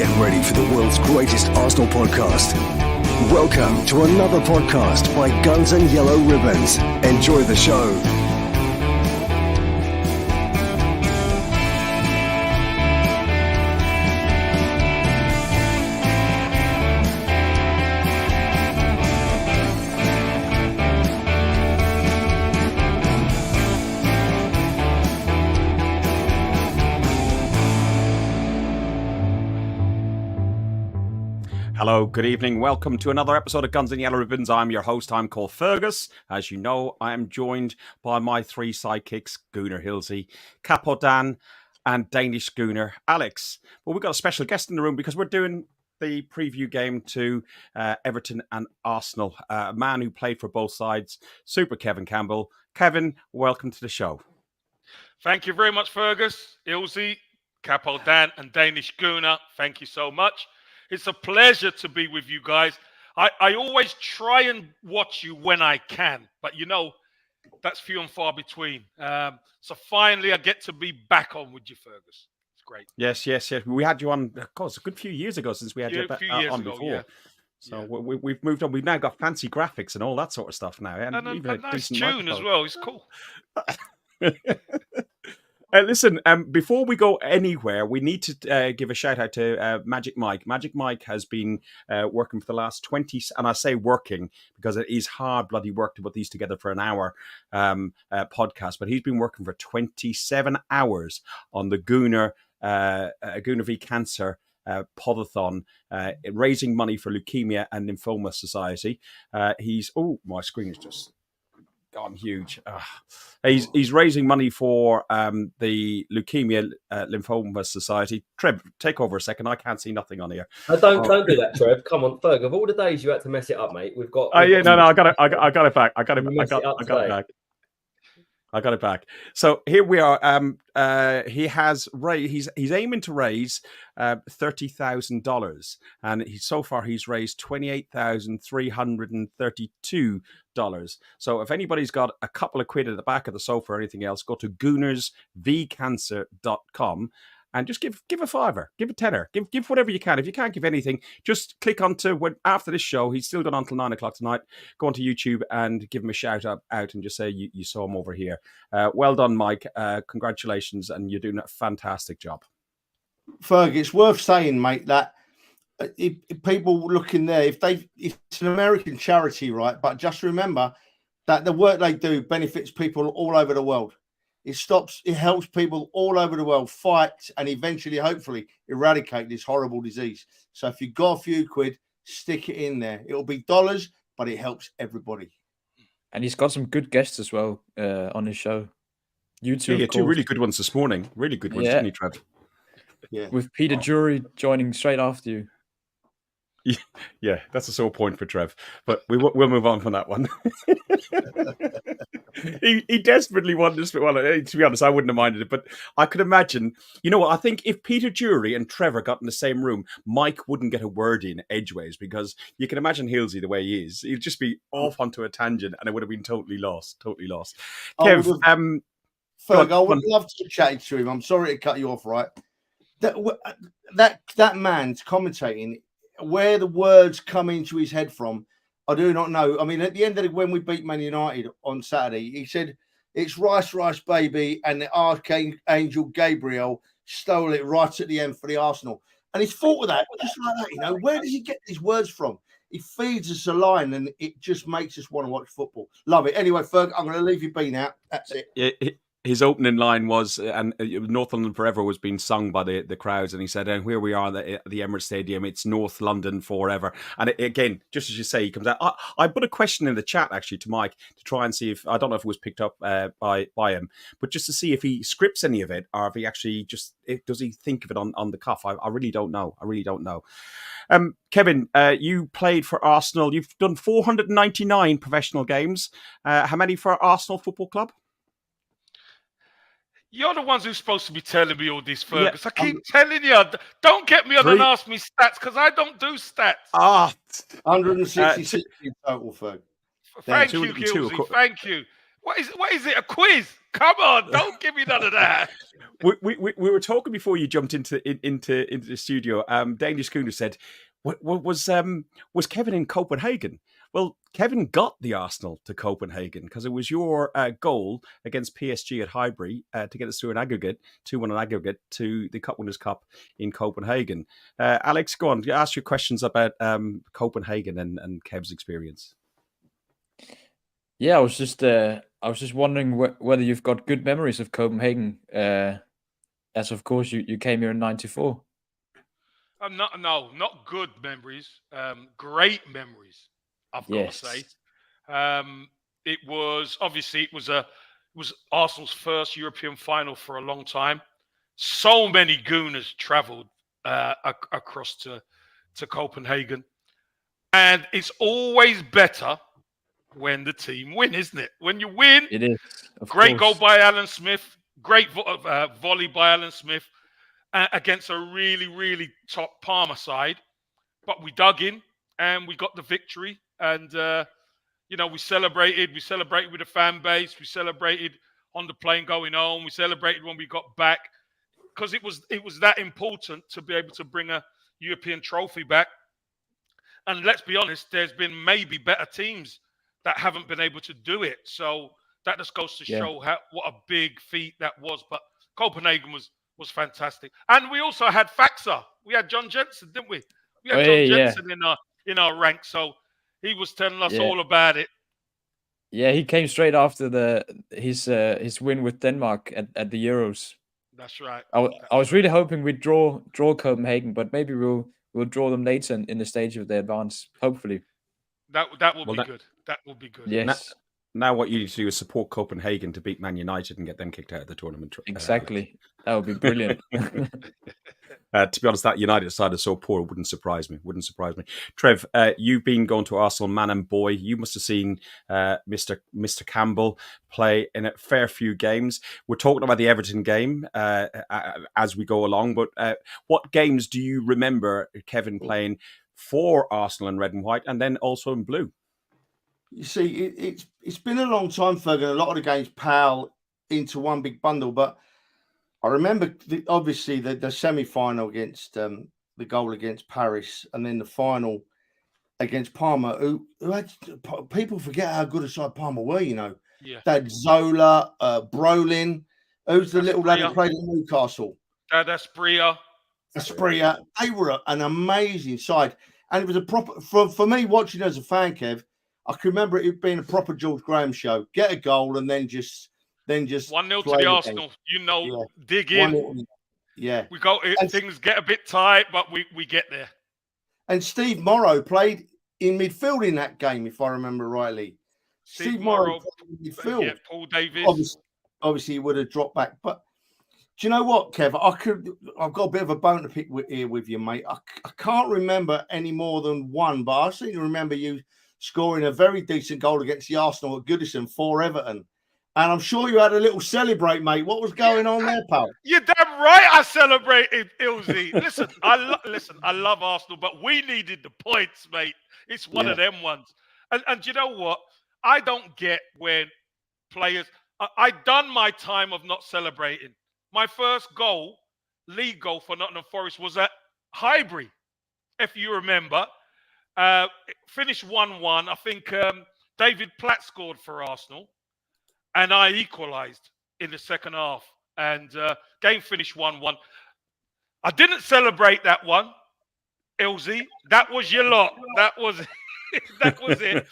Get ready for the world's greatest Arsenal podcast. Welcome to another podcast by Guns and Yellow Ribbons. Enjoy the show. Hello, good evening. Welcome to another episode of Guns and Yellow Ribbons. I'm your host. I'm called Fergus. As you know, I am joined by my three sidekicks, Gunnar Hilsey, Capo Dan, and Danish Gunnar Alex. Well, we've got a special guest in the room because we're doing the preview game to Everton and Arsenal. A man who played for both sides, Super Kevin Campbell. Kevin, welcome to the show. Thank you very much, Fergus, Hilsey, Capo Dan, and Danish Gunnar. Thank you so much. It's a pleasure to be with you guys. I always try and watch you when I can, but you know, that's few and far between. So finally, I get to be back on with you, Fergus. It's great. Yes. We had you on, of course, a good few years ago since we had you on before. Yeah. So we've moved on. We've now got fancy graphics and all that sort of stuff now. And a nice tune as well. It's cool. Listen, before we go anywhere, we need to give a shout out to Magic Mike. Magic Mike has been working for the last 20, and I say working because it is hard bloody work to put these together for an hour podcast, but he's been working for 27 hours on the Gunnar v Cancer podathon, raising money for Leukemia and Lymphoma Society. My screen is just gone huge. He's raising money for the Leukemia Lymphoma Society. Trev, take over a second. I can't see nothing on here. Don't do that, Trev. Come on, Ferg. Of all the days you had to mess it up, mate, we've got. I got it back. I got it back. So here we are. He's aiming to raise $30,000, and so far he's raised $28,332. So if anybody's got a couple of quid at the back of the sofa or anything else, go to goonersvcancer.com and just give a fiver, give a tenner, give whatever you can. If you can't give anything, just click onto after this show. He's still got on until 9 o'clock tonight. Go onto YouTube and give him a shout out and just say you saw him over here. Well done, Mike. Congratulations, and you're doing a fantastic job. Ferg, it's worth saying, mate, that if people looking there, it's an American charity, right? But just remember that the work they do benefits people all over the world. It helps people all over the world fight and eventually, hopefully, eradicate this horrible disease. So if you've got a few quid, stick it in there. It'll be dollars, but it helps everybody. And he's got some good guests as well on his show. YouTube, two really good ones this morning. Really good ones, didn't he, Trev? Yeah. With Peter Drury joining straight after you. Yeah, that's a sore point for Trev, but we'll move on from that one. he desperately wanted this. Well, to be honest, I wouldn't have minded it, but I could imagine. You know what? I think if Peter Drury and Trevor got in the same room, Mike wouldn't get a word in edgeways because you can imagine Hilsey the way he is. He'd just be off onto a tangent, and it would have been totally lost. Kev, Ferg, I would love to chat to him. I'm sorry to cut you off, right? That man's commentating. Where the words come into his head from, I do not know. I mean, at the end of when we beat Man United on Saturday, he said, "It's rice, baby," and the Archangel Gabriel stole it right at the end for the Arsenal. And he's thought of that, just like that, you know. Where does he get these words from? He feeds us a line, and it just makes us want to watch football. Love it. Anyway, Ferg, I'm going to leave you be now. That's it. His opening line was, and North London Forever was being sung by the crowds, and he said, and here we are at the Emirates Stadium, it's North London Forever. And again, just as you say, he comes out. I put a question in the chat, actually, to Mike, to try and see if, I don't know if it was picked up by him, but just to see if he scripts any of it, or if he actually does he think of it on the cuff? I really don't know. Kevin, you played for Arsenal. You've done 499 professional games. How many for Arsenal Football Club? You're the ones who's supposed to be telling me all this, Fergus. I keep telling you, don't get me on and ask me stats because I don't do stats. 166 in total, Ferg. Thank you, Gilsey. Thank you. What is it? A quiz? Come on, don't give me none of that. We were talking before you jumped into the studio. Danish Schooner said, was Kevin in Copenhagen? Well, Kevin got the Arsenal to Copenhagen because it was your goal against PSG at Highbury to get us through an aggregate, 2-1 an aggregate to the Cup Winners' Cup in Copenhagen. Alex, go on. Ask your questions about Copenhagen and Kev's experience. Yeah, I was just wondering whether you've got good memories of Copenhagen, as of course you came here in '94. Not good memories. Great memories, I've got to say. It was Arsenal's first European final for a long time. So many Gooners travelled across to Copenhagen, and it's always better when the team win, isn't it? When you win, It is. Great goal by Alan Smith. Great volley by Alan Smith against a really, really top Parma side. But we dug in and we got the victory. And, we celebrated. We celebrated with the fan base. We celebrated on the plane going home. We celebrated when we got back because it was that important to be able to bring a European trophy back. And let's be honest, there's been maybe better teams that haven't been able to do it. So that just goes to show what a big feat that was. But Copenhagen was fantastic. And we also had Faxa. We had John Jensen, didn't we? We had John Jensen in our ranks. So he was telling us all about it. Yeah, he came straight after his win with Denmark at the Euros. That's right. I was really hoping we'd draw Copenhagen, but maybe we'll draw them later in the stage of the advance, hopefully. That will be good. That will be good. Yes. Now what you need to do is support Copenhagen to beat Man United and get them kicked out of the tournament. Exactly. That would be brilliant. To be honest, that United side is so poor, it wouldn't surprise me. Trev, you've been going to Arsenal man and boy. You must have seen Mr. Campbell play in a fair few games. We're talking about the Everton game as we go along, but what games do you remember Kevin playing for Arsenal in red and white and then also in blue? You see, it's been a long time, Fergus. A lot of the games pile into one big bundle, but I remember obviously the semi-final against the goal against Paris, and then the final against Parma. Who had people forget how good a side Parma were. You know, they had Zola, Brolin. Who's the little lad who played at Newcastle? That's Bria. They were an amazing side, and it was a proper for me watching as a fan, Kev. I can remember it being a proper George Graham show. Get a goal and then just 1-0 to the Arsenal. Dig in. We go. Things get a bit tight, but we get there. And Steve Morrow played in midfield in that game, if I remember rightly. Steve Morrow played in midfield. Yeah, Paul Davis. Obviously, he would have dropped back. But do you know what, Kev? I've got a bit of a bone to pick here with you, mate. I can't remember any more than one, but I seem to remember you scoring a very decent goal against the Arsenal at Goodison for Everton. And I'm sure you had a little celebrate, mate. What was going on there, pal? You're damn right I celebrated, Ilzy. Listen, I love Arsenal, but we needed the points, mate. It's one of them ones. And you know what? I don't get when players... I done my time of not celebrating. My first league goal for Nottingham Forest was at Highbury, if you remember. Finished 1-1. I think David Platt scored for Arsenal, and I equalised in the second half. And game finished 1-1. I didn't celebrate that one, Ilzy. That was your lot. That was it.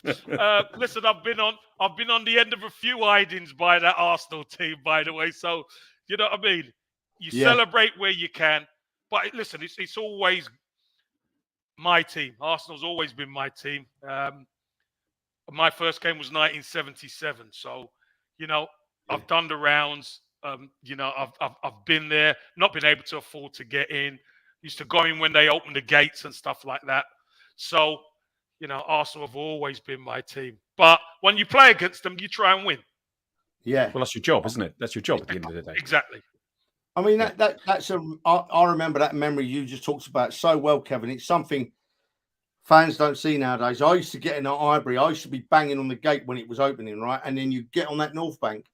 Listen, I've been on the end of a few hidings by that Arsenal team, by the way. So you know what I mean. You celebrate where you can, but listen, it's always my team. Arsenal's always been my team. My first game was 1977. So, I've done the rounds. I've been there, not been able to afford to get in. Used to go in when they opened the gates and stuff like that. So, Arsenal have always been my team. But when you play against them, you try and win. Yeah. Well, that's your job, isn't it? That's your job at the end of the day. Exactly. I mean, I remember that memory you just talked about so well, Kevin. It's something fans don't see nowadays. I used to get in at Highbury. I used to be banging on the gate when it was opening, right? And then you get on that North Bank.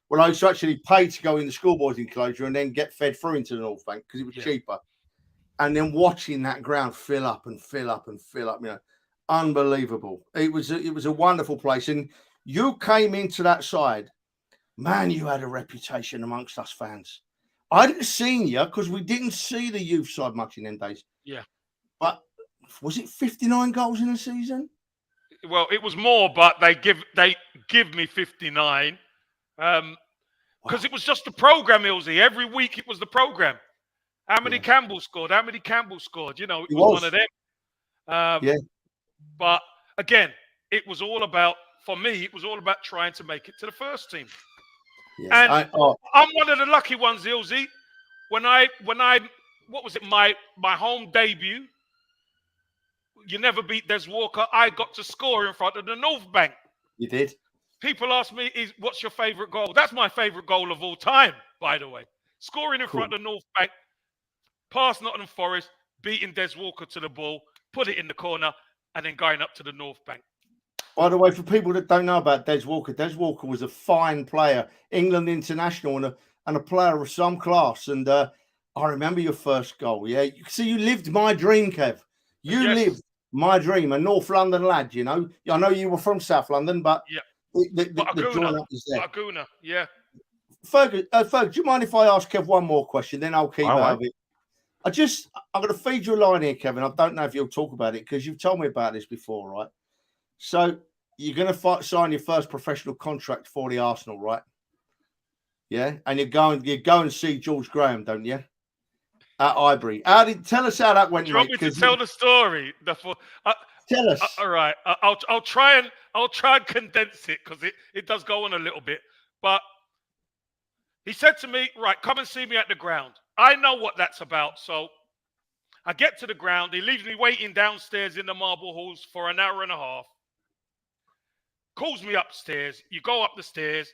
Well, I used to actually pay to go in the schoolboys enclosure and then get fed through into the North Bank because it was cheaper. And then watching that ground fill up and fill up and fill up, unbelievable. It was a wonderful place. And you came into that side, man, you had a reputation amongst us fans. I didn't see you because we didn't see the youth side much in them days. Yeah. But was it 59 goals in a season? Well, it was more, but they give me 59. Because it was just the program, Ilsey. Every week it was the program. How many Campbell scored? How many Campbell scored? It was one of them. But again, it was all about, for me, it was all about trying to make it to the first team. Yeah. And I'm one of the lucky ones, Ilsey. When I what was it, my home debut, you never beat Des Walker, I got to score in front of the North Bank. You did? People ask me, what's your favourite goal? That's my favourite goal of all time, by the way. Scoring in front of the North Bank, past Nottingham Forest, beating Des Walker to the ball, put it in the corner, and then going up to the North Bank. By the way, for people that don't know about Des Walker was a fine player, England international, and a player of some class. And I remember your first goal. Yeah, see, you lived my dream, Kev. You lived my dream, a North London lad. I know you were from South London, but the join up is there. Aguna, yeah. Fergus, do you mind if I ask Kev one more question? Then I'll keep out of it. I'm going to feed you a line here, Kevin. I don't know if you'll talk about it because you've told me about this before, right? So you're going to sign your first professional contract for the Arsenal, right? Yeah, and you go and see George Graham, don't you? At Highbury. Tell us how that went, Do you want me to tell the story? Tell us. All right, I'll try and condense it because it does go on a little bit. But he said to me, "Right, come and see me at the ground." I know what that's about, so I get to the ground. He leaves me waiting downstairs in the marble halls for an hour and a half. Calls me upstairs. You go up the stairs.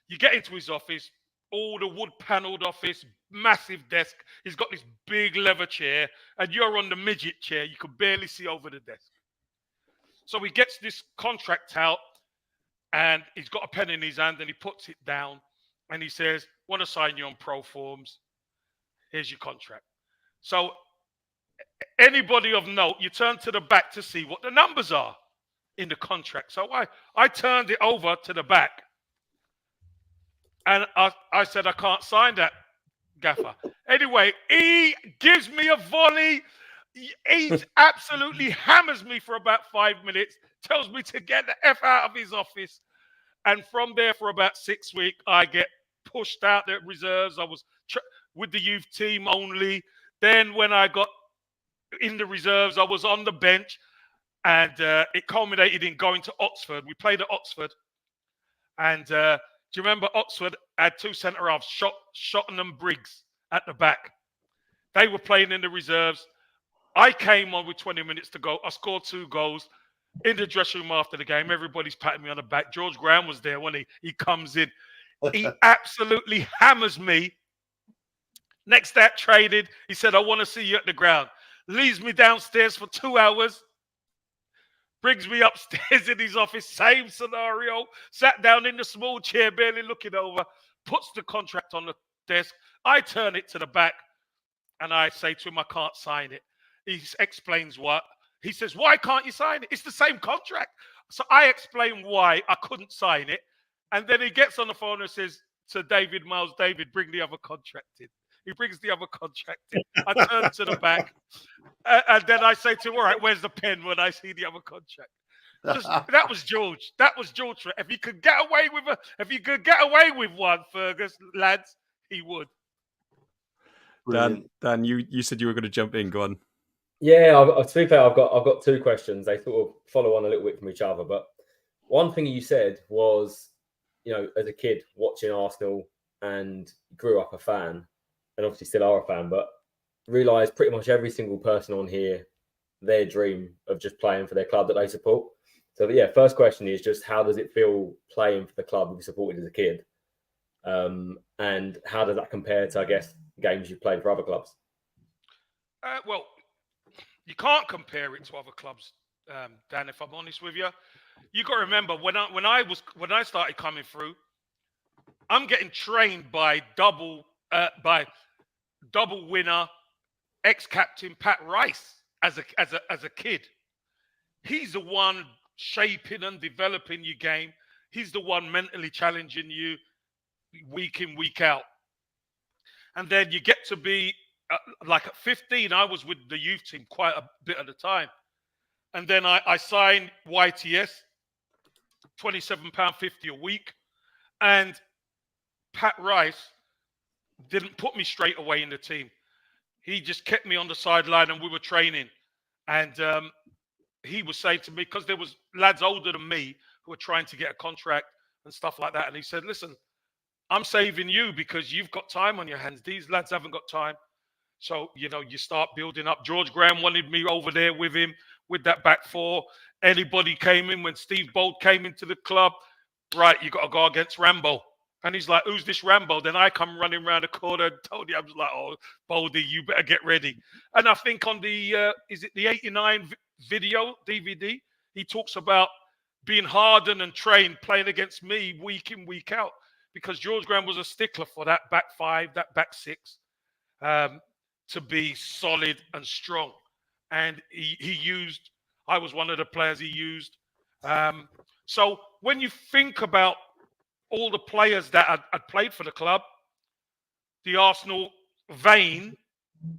You get into his office. All the wood-panelled office, massive desk. He's got this big leather chair, and you're on the midget chair. You can barely see over the desk. So he gets this contract out, and he's got a pen in his hand, and he puts it down, and he says, "Want to sign you on pro forms? Here's your contract." So anybody of note, you turn to the back to see what the numbers are in the contract. So I turned it over to the back. And I said, "I can't sign that, Gaffer." Anyway, he gives me a volley. He absolutely hammers me for about 5 minutes, tells me to get the F out of his office. And from there, for about 6 weeks, I get pushed out the reserves. I was with the youth team only. Then when I got in the reserves, I was on the bench. And it culminated in going to Oxford. We played at Oxford. And do you remember Oxford had two centre-halves, Shotton and Briggs at the back? They were playing in the reserves. I came on with 20 minutes to go. I scored 2 goals. In the dressing room after the game, everybody's patting me on the back. George Graham was there when he comes in. He absolutely hammers me. Next day, traded. He said, "I want to see you at the ground." Leaves me downstairs for 2 hours. Brings me upstairs in his office, same scenario. Sat down in the small chair, barely looking over. Puts the contract on the desk. I turn it to the back, and I say to him, "I can't sign it." He explains what. He says, "Why can't you sign it? It's the same contract." So I explain why I couldn't sign it. And then he gets on the phone and says to David Miles, "David, bring the other contract in." He brings the other contract in. I turn to the back. And then I say to him, "All right, where's the pen?" when I see the other contract. That was George. That was George. If he could get away with one, Fergus, lads, he would. Dan, you said you were going to jump in. Go on. Yeah, to be fair, I've got 2 questions. They sort of follow on a little bit from each other. But one thing you said was, as a kid watching Arsenal and grew up a fan, and obviously still are a fan, but realised pretty much every single person on here, their dream of just playing for their club that they support. So, yeah, first question is just how does it feel playing for the club you supported as a kid? And how does that compare to, I guess, games you've played for other clubs? Well, you can't compare it to other clubs, Dan, if I'm honest with you. You got to remember when I started coming through, I'm getting trained by double winner, ex-captain Pat Rice as a kid. He's the one shaping and developing your game. He's the one mentally challenging you week in, week out. And then you get to be like at 15, I was with the youth team quite a bit at the time. And then I signed YTS, £27.50 a week. And Pat Rice didn't put me straight away in the team. He just kept me on the sideline and we were training. And he was saying to me, because there was lads older than me who were trying to get a contract and stuff like that. And he said, listen, I'm saving you because you've got time on your hands. These lads haven't got time. So, you start building up. George Graham wanted me over there with him, with that back four. Anybody came in when Steve Bold came into the club, right, you got to go against Rambo. And he's like, who's this Rambo? Then I come running around the corner and told you, I was like, oh, Boldy, you better get ready. And I think on the, is it the 89 video, DVD, he talks about being hardened and trained, playing against me week in, week out. Because George Graham was a stickler for that back five, that back six, to be solid and strong. And I was one of the players he used. So when you think about all the players that had played for the club, the Arsenal vein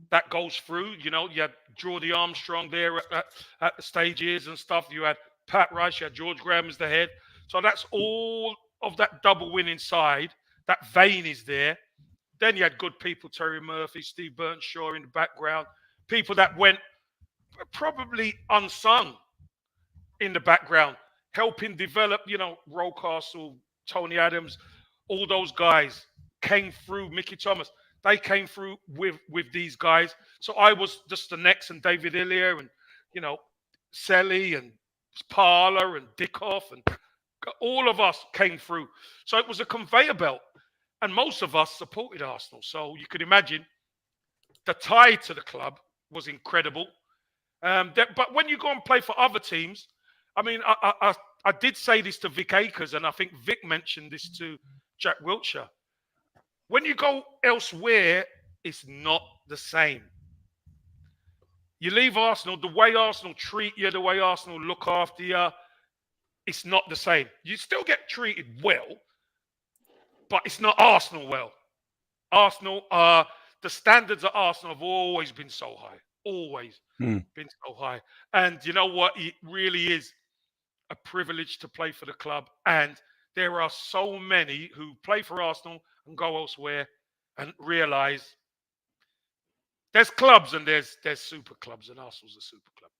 that goes through, you had Geordie Armstrong there at the stages and stuff. You had Pat Rice, you had George Graham as the head. So that's all of that double win inside. That vein is there. Then you had good people, Terry Murphy, Steve Burnshaw in the background. People that went probably unsung in the background, helping develop, Rocastle, Tony Adams, all those guys came through. Mickey Thomas, they came through with these guys. So I was just the next, and David Illier, and Selly and Parler and Dickoff, and all of us came through. So it was a conveyor belt, and most of us supported Arsenal. So you could imagine the tie to the club was incredible. But when you go and play for other teams, I mean, I did say this to Vic Akers, and I think Vic mentioned this to Jack Wiltshire. When you go elsewhere, it's not the same. You leave Arsenal, the way Arsenal treat you, the way Arsenal look after you, it's not the same. You still get treated well, but it's not Arsenal well. Arsenal, the standards of Arsenal have always been so high. Always been so high. And you know what? It really is a privilege to play for the club. And there are so many who play for Arsenal and go elsewhere and realise there's clubs and there's super clubs, and Arsenal's a super club.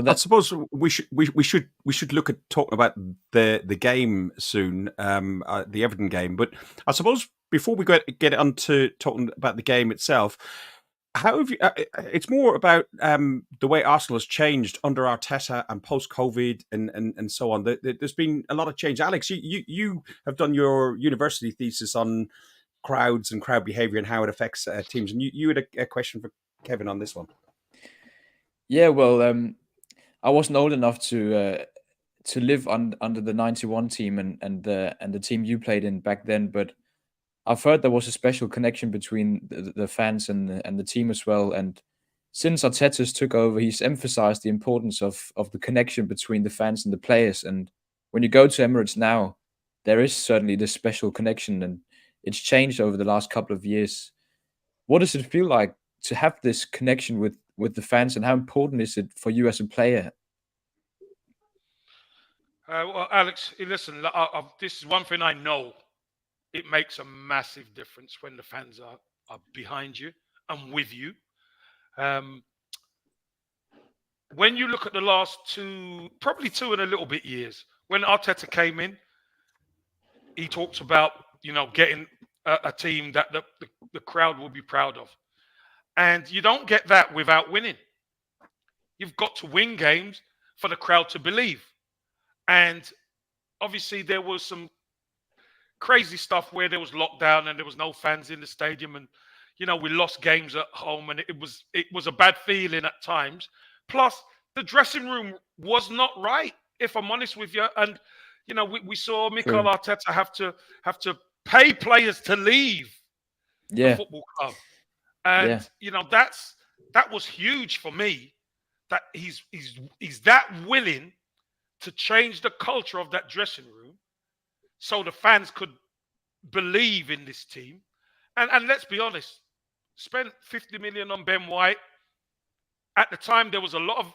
I suppose we should look at talking about the game soon, the Everton game. But I suppose before we get on to talking about the game itself, how have you? It's more about the way Arsenal has changed under Arteta and post-COVID and so on. There's been a lot of change. Alex, you have done your university thesis on crowds and crowd behaviour and how it affects teams, and you had a question for Kevin on this one. Yeah, well, I wasn't old enough to live under the '91 team and the team you played in back then, but I've heard there was a special connection between the fans and the team as well. And since Arteta's took over, he's emphasized the importance of the connection between the fans and the players. And when you go to Emirates now, there is certainly this special connection, and it's changed over the last couple of years. What does it feel like to have this connection with the fans, and how important is it for you as a player? Well, Alex, listen, this is one thing I know. It makes a massive difference when the fans are behind you and with you. When you look at the last probably two and a little bit years, when Arteta came in, he talked about, getting a team that the crowd will be proud of. And you don't get that without winning. You've got to win games for the crowd to believe. And obviously there was some crazy stuff where there was lockdown and there was no fans in the stadium, and we lost games at home, and it was a bad feeling at times. Plus, the dressing room was not right, if I'm honest with you. And we saw Mikel True. Arteta have to pay players to leave the Yeah. football club, and that was huge for me. That he's that willing to change the culture of that dressing room, so the fans could believe in this team. And let's be honest, spent 50 million on Ben White. At the time, there was a lot of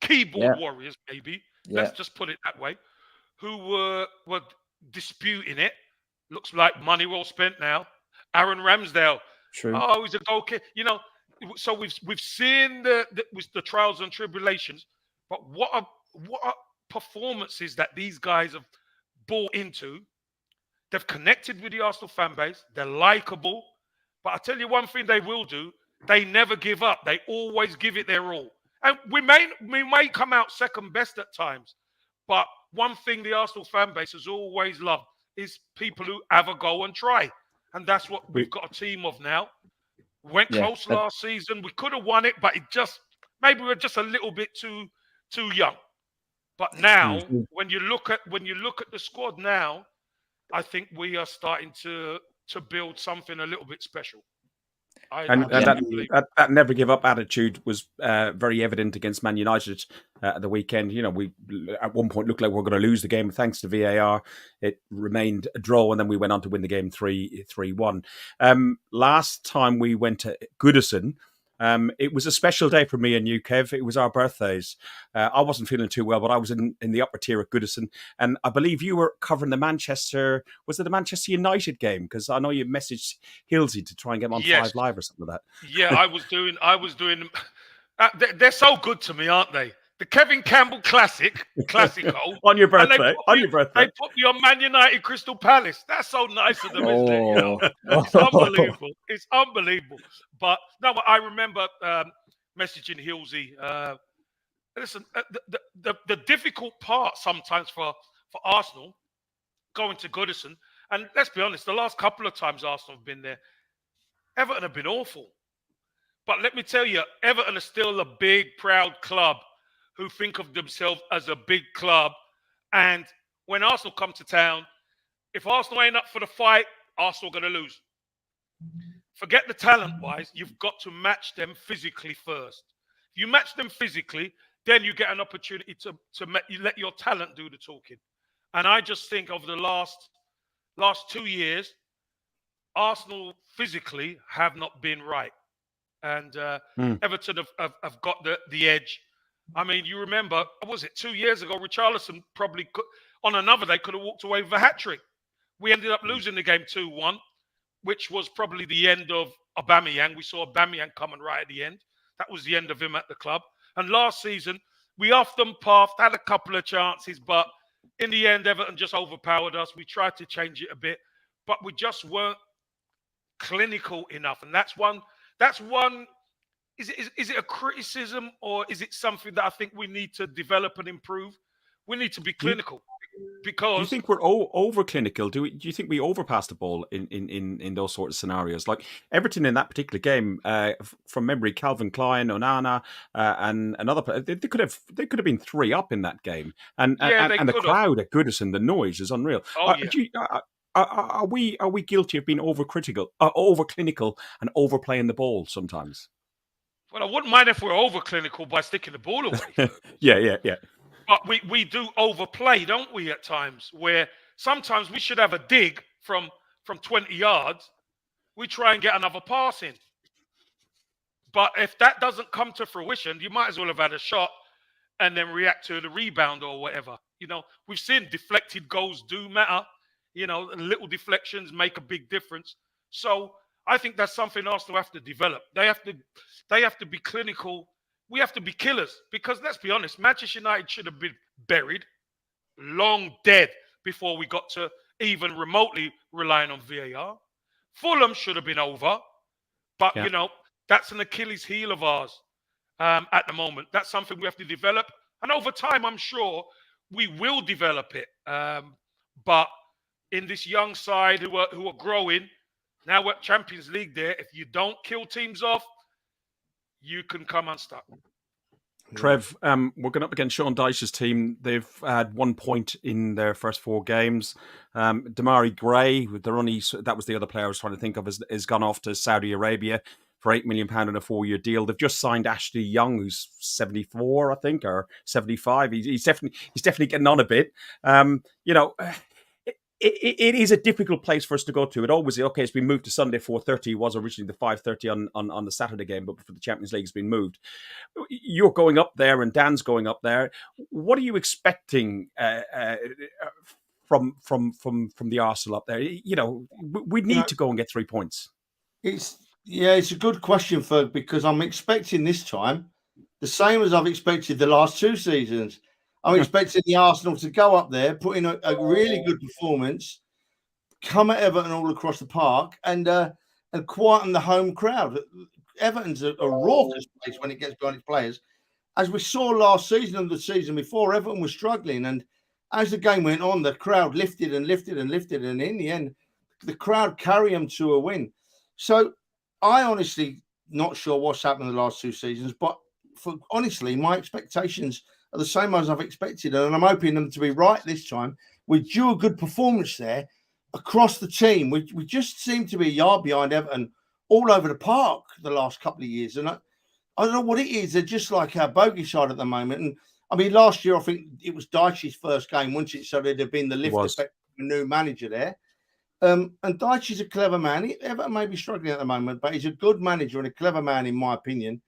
keyboard Yeah. warriors, maybe. Yeah. Let's just put it that way, who were disputing it. Looks like money well spent now. Aaron Ramsdale. True. Oh, he's a goalkeeper. So we've seen the trials and tribulations, but what are performances that these guys have bought into? They've connected with the Arsenal fan base. They're likable. But I tell you one thing they will do. They never give up. They always give it their all. And we may come out second best at times. But one thing the Arsenal fan base has always loved is people who have a go and try. And that's what we've got a team of now. Went close last season. We could have won it, but maybe we're just a little bit too young. But now, when you look at the squad now, I think we are starting to build something a little bit special. That never give up attitude was very evident against Man United at the weekend. We at one point looked like we were going to lose the game. Thanks to VAR, it remained a draw, and then we went on to win the game 3-1. Last time we went to Goodison, it was a special day for me and you, Kev. It was our birthdays. I wasn't feeling too well, but I was in the upper tier at Goodison. And I believe you were covering the Manchester United game? Because I know you messaged Hilsey to try and get him on 5 Live or something like that. Yeah, I was doing. They're so good to me, aren't they? The Kevin Campbell Classico. On your birthday. They put me on Man United Crystal Palace. That's so nice of them, isn't it? It's unbelievable. It's unbelievable. But no, I remember messaging Hilsey. Listen, the difficult part sometimes for Arsenal going to Goodison, and let's be honest, the last couple of times Arsenal have been there, Everton have been awful. But let me tell you, Everton are still a big, proud club who think of themselves as a big club. And when Arsenal come to town, if Arsenal ain't up for the fight, Arsenal are going to lose. Forget the talent-wise. You've got to match them physically first. If you match them physically, then you get an opportunity to let your talent do the talking. And I just think over the last 2 years, Arsenal physically have not been right. And Everton have got the edge. I mean, you remember, was it 2 years ago, Richarlison probably could, on another day, could have walked away with a hat-trick. We ended up losing the game 2-1, which was probably the end of Aubameyang. We saw Aubameyang coming right at the end. That was the end of him at the club. And last season, we off them path, had a couple of chances, but in the end, Everton just overpowered us. We tried to change it a bit, but we just weren't clinical enough. And that's one. Is it a criticism, or is it something that I think we need to develop and improve? We need to be clinical. Because do you think we're over clinical? Do you think we overpass the ball in those sort of scenarios? Like Everton in that particular game, from memory, Calvin Klein, Onana, and another. They could have been 3 up in that game, and the crowd at Goodison, the noise is unreal. Are we guilty of being over clinical, and overplaying the ball sometimes? Well, I wouldn't mind if we're over clinical by sticking the ball away. Yeah. But we do overplay, don't we, at times, where sometimes we should have a dig from 20 yards. We try and get another pass in. But if that doesn't come to fruition, you might as well have had a shot and then react to the rebound or whatever. We've seen deflected goals do matter. Little deflections make a big difference. So I think that's something Arsenal have to develop. They have to be clinical. We have to be killers, because let's be honest, Manchester United should have been buried, long dead, before we got to even remotely relying on VAR. Fulham should have been over, but that's an Achilles heel of ours at the moment. That's something we have to develop, and over time, I'm sure we will develop it. But in this young side who are growing, now we're Champions League there. If you don't kill teams off, you can come unstuck. Trev, we're going up against Sean Dyche's team. They've had 1 point in their first 4 games. Damari Gray, that was the other player I was trying to think of, has gone off to Saudi Arabia for £8 million in a 4-year deal. They've just signed Ashley Young, who's 74, I think, or 75. He's definitely getting on a bit. It is a difficult place for us to go to. It always is. Okay, it's been moved to Sunday 4:30. It was originally the 5:30 on the Saturday game, but for the Champions League, it's been moved. You're going up there, and Dan's going up there. What are you expecting from the Arsenal up there? We need to go and get 3 points. It's a good question, Ferg, because I'm expecting this time the same as I've expected the last 2 seasons. I'm expecting the Arsenal to go up there, put in a really good performance, come at Everton all across the park, and quieten the home crowd. Everton's a raucous place when it gets behind its players. As we saw last season and the season before, Everton was struggling. And as the game went on, the crowd lifted and lifted and lifted. And in the end, the crowd carried them to a win. So I honestly not sure what's happened in the last 2 seasons, but honestly, my expectations are the same as I've expected, and I'm hoping them to be right this time. We do a good performance there across the team. We just seem to be a yard behind Everton all over the park the last couple of years, and I don't know what it is. They're just like our bogey side at the moment. And I mean, last year I think it was Dyche's first game, wasn't it? So there'd have been the lift effect of a new manager there. And Dyche's a clever man. Everton may be struggling at the moment, but he's a good manager and a clever man, in my opinion.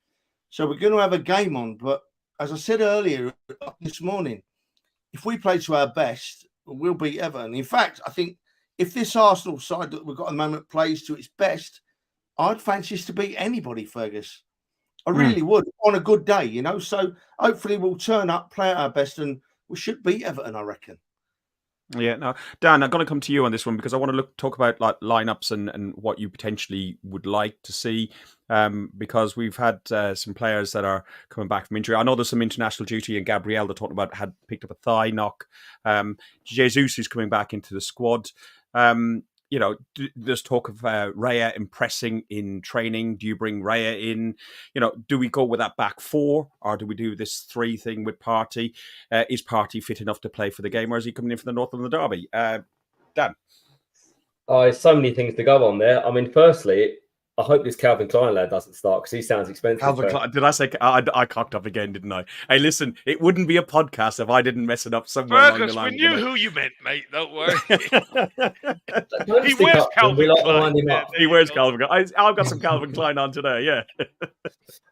So we're going to have a game on, but as I said earlier this morning, if we play to our best, we'll beat Everton. In fact, I think if this Arsenal side that we've got at the moment plays to its best, I'd fancy us to beat anybody, Fergus. I really would, on a good day, So hopefully we'll turn up, play at our best, and we should beat Everton, I reckon. Yeah, no, Dan, I'm going to come to you on this one because I want to talk about like lineups and what you potentially would like to see. Because we've had some players that are coming back from injury. I know there's some international duty, and Gabriel, they're talking about, had picked up a thigh knock. Jesus, who's coming back into the squad. There's talk of Raya impressing in training. Do you bring Raya in? Do we go with that back 4, or do we do this 3 thing with Partey? Is Partey fit enough to play for the game, or is he coming in for the North London derby? Dan? There's so many things to go on there. I mean, firstly, I hope this Calvin Klein lad doesn't start because he sounds expensive. Calvin Klein, did I say I cocked up again, didn't I? Hey, listen, it wouldn't be a podcast if I didn't mess it up somewhere along the line. We knew who you meant, mate. Don't worry. He wears Calvin Klein. He wears Calvin Klein. I've got some Calvin Klein on today, yeah.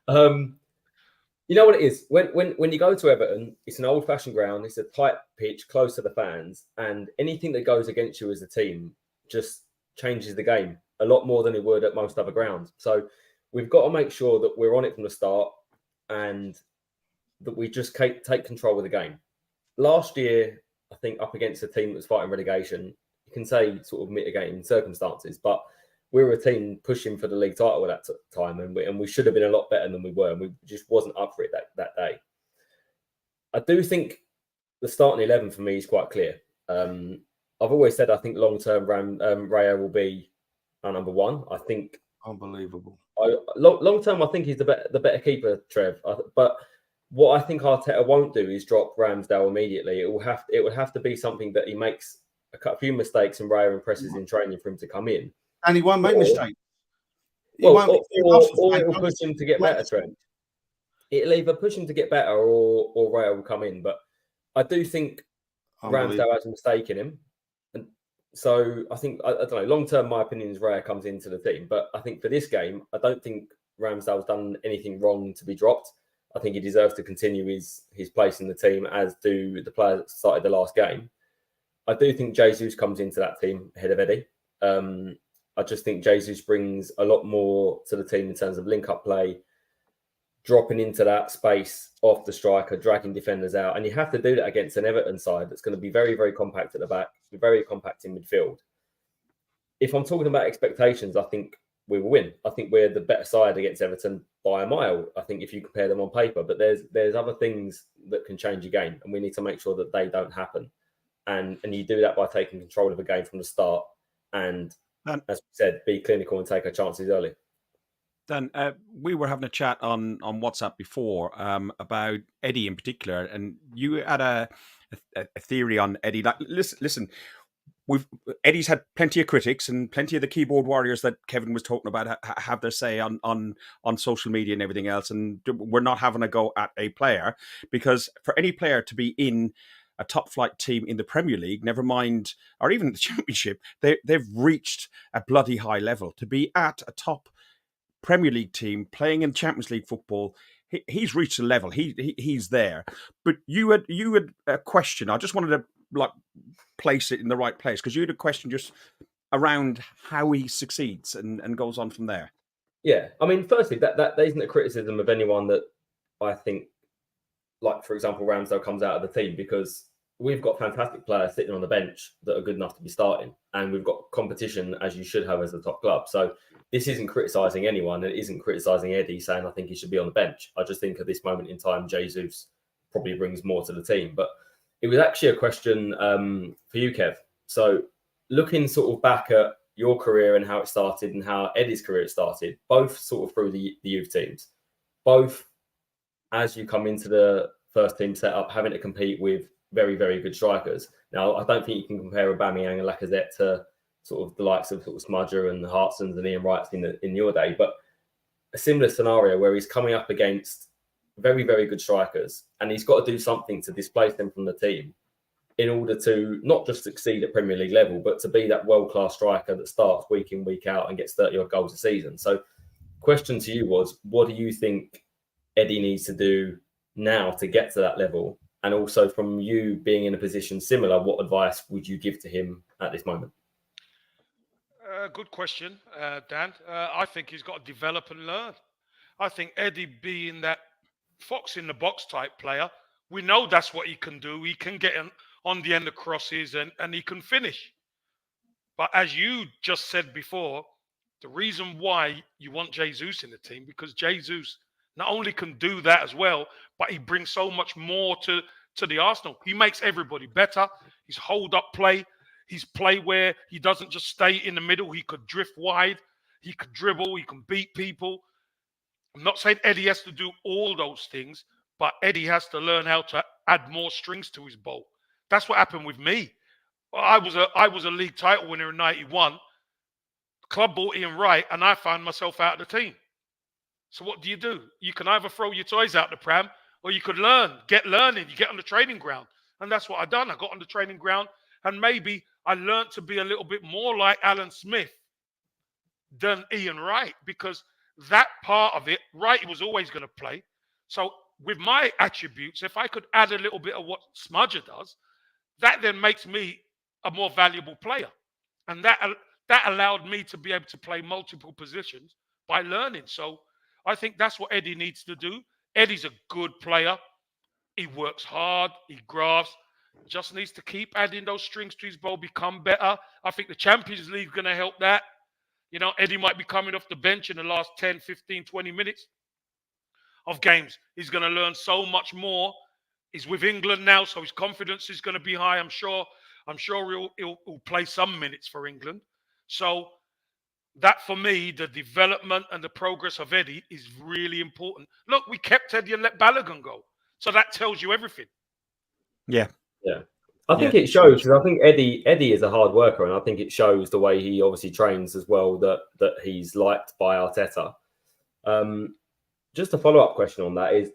You know what it is? When you go to Everton, it's an old-fashioned ground. It's a tight pitch, close to the fans, and anything that goes against you as a team just changes the game a lot more than it would at most other grounds. So we've got to make sure that we're on it from the start and that we just take control of the game. Last year, I think up against a team that was fighting relegation, you can say sort of mitigating circumstances, but we were a team pushing for the league title at that time, and we should have been a lot better than we were, and we just wasn't up for it that day. I do think the starting 11 for me is quite clear. I've always said I think long-term Raya will be our number 1. I think unbelievable. Long-term, I think he's the better keeper, Trev. But what I think Arteta won't do is drop Ramsdale immediately. It would have to be something that he makes a few mistakes and Raya impresses in training for him to come in. And he won't make mistakes. Or it'll push him to get better, Trent. It'll either push him to get better or Raya will come in. But I do think Ramsdale has a mistake in him. And so I think, I don't know, long term, my opinion is Raya comes into the team. But I think for this game, I don't think Ramsdale's done anything wrong to be dropped. I think he deserves to continue his place in the team, as do the players that started the last game. I do think Jesus comes into that team ahead of Eddie. I just think Jesus brings a lot more to the team in terms of link-up play, dropping into that space off the striker, dragging defenders out. And you have to do that against an Everton side that's going to be very, very compact at the back, very compact in midfield. If I'm talking about expectations, I think we will win. I think we're the better side against Everton by a mile, I think, if you compare them on paper. But there's other things that can change a game, and we need to make sure that they don't happen. And you do that by taking control of a game from the start and, as we said, be clinical and take our chances early. Dan, we were having a chat on WhatsApp before about Eddie in particular, and you had a theory on Eddie. Like, listen, Eddie's had plenty of critics, and plenty of the keyboard warriors that Kevin was talking about have their say on social media and everything else. And we're not having a go at a player, because for any player to be in a top flight team in the Premier League, never mind, or even the Championship, they've reached a bloody high level. To be at a top Premier League team playing in Champions League football, he's reached a level. He's there. But you had a question. I just wanted to place it in the right place, because you had a question just around how he succeeds and goes on from there. Yeah, I mean, firstly, that isn't a criticism of anyone that I think, like, for example, Ramsdale comes out of the team, because we've got fantastic players sitting on the bench that are good enough to be starting, and we've got competition, as you should have as a top club. So this isn't criticising anyone. It isn't criticising Eddie, saying I think he should be on the bench. I just think at this moment in time, Jesus probably brings more to the team. But it was actually a question for you, Kev. So looking sort of back at your career and how it started and how Eddie's career started, both sort of through the youth teams, both as you come into the first team setup, having to compete with very, very good strikers. Now, I don't think you can compare Aubameyang and Lacazette to sort of the likes of sort of Smudger and Hartsons and Ian Wrights in your day, but a similar scenario where he's coming up against very, very good strikers, and he's got to do something to displace them from the team in order to not just succeed at Premier League level, but to be that world-class striker that starts week in, week out and gets 30-odd goals a season. So question to you was, what do you think Eddie needs to do now to get to that level? And also, from you being in a position similar, what advice would you give to him at this moment? Good question, Dan. I think he's got to develop and learn. I think Eddie, being that fox in the box type player, we know that's what he can do. He can get on the end of crosses and he can finish. But as you just said before, the reason why you want Jesus in the team, because Jesus not only can do that as well, but he brings so much more to the Arsenal. He makes everybody better. His hold-up play, his play where he doesn't just stay in the middle. He could drift wide. He could dribble. He can beat people. I'm not saying Eddie has to do all those things, but Eddie has to learn how to add more strings to his bow. That's what happened with me. I was a league title winner in '91. The club bought Ian Wright, and I found myself out of the team. So what do? You can either throw your toys out the pram, or you could get learning. You get on the training ground. And that's what I done. I got on the training ground, and maybe I learned to be a little bit more like Alan Smith than Ian Wright, because that part of it, Wright was always going to play. So with my attributes, if I could add a little bit of what Smudger does, that then makes me a more valuable player. And that allowed me to be able to play multiple positions by learning. So I think that's what Eddie needs to do. Eddie's a good player. He works hard. He grafts. Just needs to keep adding those strings to his bow, become better. I think the Champions League is going to help that. You know, Eddie might be coming off the bench in the last 10, 15, 20 minutes of games. He's going to learn so much more. He's with England now, so his confidence is going to be high. I'm sure he'll play some minutes for England. So that, for me, the development and the progress of Eddie is really important. Look, we kept Eddie and let Balogun go. So that tells you everything. Yeah. Yeah. I think it shows, because I think Eddie is a hard worker, and I think it shows the way he obviously trains as well that he's liked by Arteta. Just a follow-up question on that is,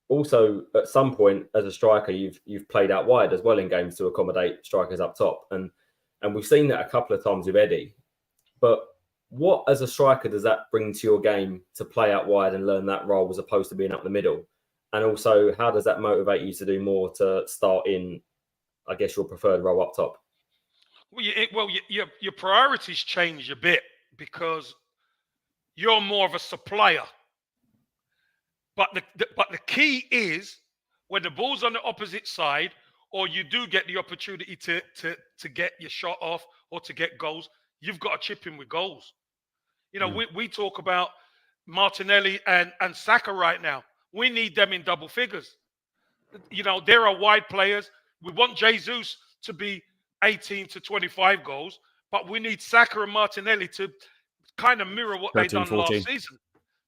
also at some point as a striker, you've played out wide as well in games to accommodate strikers up top, and we've seen that a couple of times with Eddie. But what, as a striker, does that bring to your game to play out wide and learn that role as opposed to being up the middle? And also, how does that motivate you to do more to start in, I guess, your preferred role up top? Well, your priorities change a bit, because you're more of a supplier. But the key is, when the ball's on the opposite side, or you do get the opportunity to get your shot off or to get goals, you've got to chip in with goals. You know, we talk about Martinelli and Saka right now. We need them in double figures. You know, there are wide players. We want Jesus to be 18 to 25 goals, but we need Saka and Martinelli to kind of mirror what 13, they done 14. last season.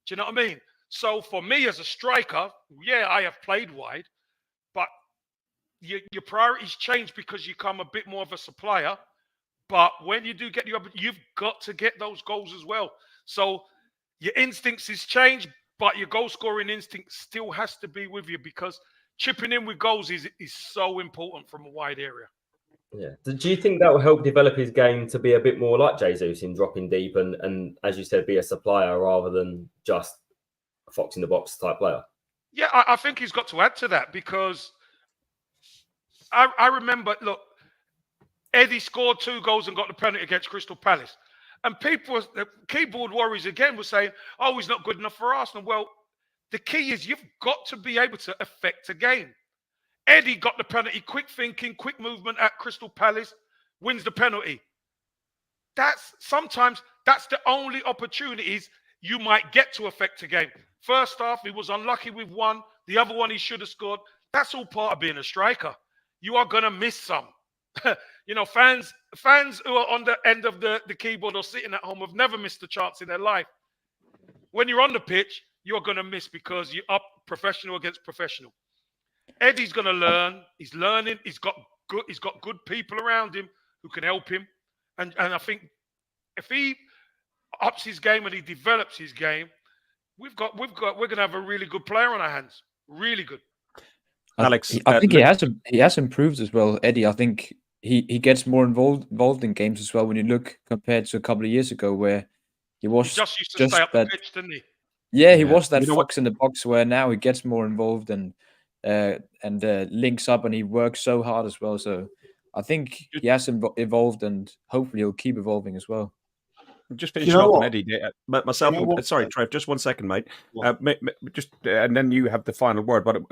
Do you know what I mean? So for me as a striker, yeah, I have played wide, but your priorities change because you become a bit more of a supplier. But when you do get you've got to get those goals as well. So your instincts is changed, but your goal scoring instinct still has to be with you because chipping in with goals is so important from a wide area. Yeah. Do you think that will help develop his game to be a bit more like Jesus in dropping deep and as you said, be a supplier rather than just a fox in the box type player? Yeah, I think he's got to add to that because I remember, look, Eddie scored 2 goals and got the penalty against Crystal Palace. And people, the keyboard warriors again were saying, oh, he's not good enough for Arsenal. Well, the key is you've got to be able to affect a game. Eddie got the penalty, quick thinking, quick movement at Crystal Palace, wins the penalty. Sometimes that's the only opportunities you might get to affect a game. First half, he was unlucky with one. The other one he should have scored. That's all part of being a striker. You are going to miss some. Fans who are on the end of the keyboard or sitting at home have never missed a chance in their life. When you're on the pitch, you're going to miss because you're up professional against professional. Eddie's going to learn. He's learning. He's got good people around him who can help him. And I think if he ups his game and he develops his game, we're going to have a really good player on our hands. Really good. Alex, I think he has improved as well, Eddie. I think he gets more involved in games as well when you look compared to a couple of years ago where he was He just used to stay up the pitch, didn't he? Yeah, he was that fox in the box where now he gets more involved and links up and he works so hard as well. So I think he has evolved and hopefully he'll keep evolving as well. Just finishing off on Eddie, myself. Sorry, Trev, just 1 second, mate. And then you have the final word. But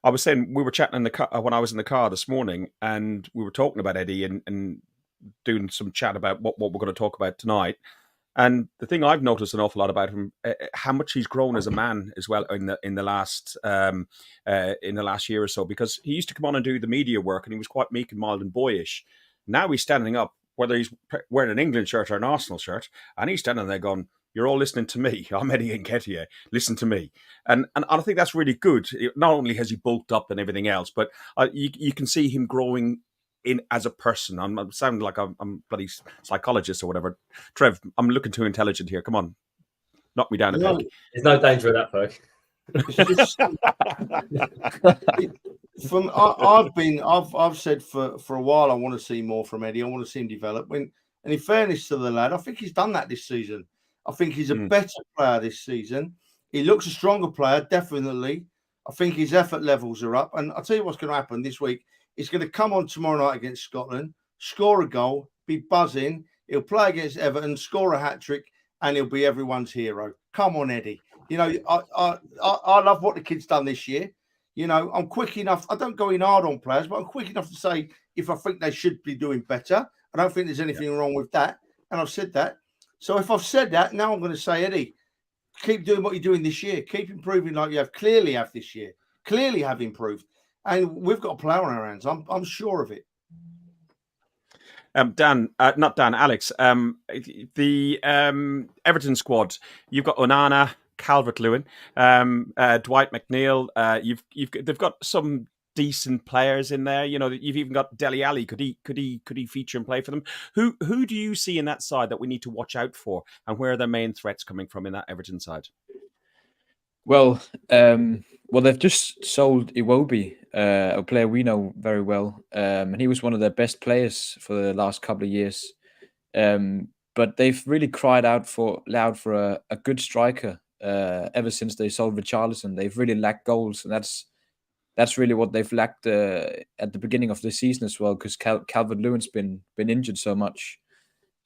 I was saying we were chatting in the car when I was in the car this morning, and we were talking about Eddie and doing some chat about what we're going to talk about tonight. And the thing I've noticed an awful lot about him, how much he's grown as a man as well in the last year or so. Because he used to come on and do the media work, and he was quite meek and mild and boyish. Now he's standing up, whether he's wearing an England shirt or an Arsenal shirt, and he's standing there going, "You're all listening to me. I'm Eddie Nketiah. Listen to me." And I think that's really good. Not only has he bulked up and everything else, but you can see him growing in as a person. I'm sounding like I'm bloody psychologist or whatever. Trev, I'm looking too intelligent here. Come on, knock me down a peg. There's no danger of that, Ferg. I've said for a while I want to see more from Eddie. I want to see him develop. And in fairness to the lad, I think he's done that this season. I think he's a better player this season. He looks a stronger player, definitely. I think his effort levels are up. And I'll tell you what's going to happen this week. He's going to come on tomorrow night against Scotland, score a goal, be buzzing. He'll play against Everton, score a hat-trick, and he'll be everyone's hero. Come on, Eddie. I love what the kid's done this year. I'm quick enough. I don't go in hard on players, but I'm quick enough to say if I think they should be doing better. I don't think there's anything wrong with that. And I've said that. So if I've said that, now I'm going to say, Eddie, keep doing what you're doing this year. Keep improving like you clearly have this year. Clearly have improved. And we've got a player on our hands. I'm sure of it. Alex, the Everton squad, you've got Onana, Calvert-Lewin, Dwight McNeil. They've got some decent players in there. You've even got Dele Alli. Could he feature and play for them? Who do you see in that side that we need to watch out for, and where are their main threats coming from in that Everton side? Well, they've just sold Iwobi, a player we know very well, and he was one of their best players for the last couple of years. But they've really cried out loud for a good striker ever since they sold Richarlison. They've really lacked goals, and that's really what they've lacked at the beginning of the season as well, because Calvert-Lewin's been injured so much.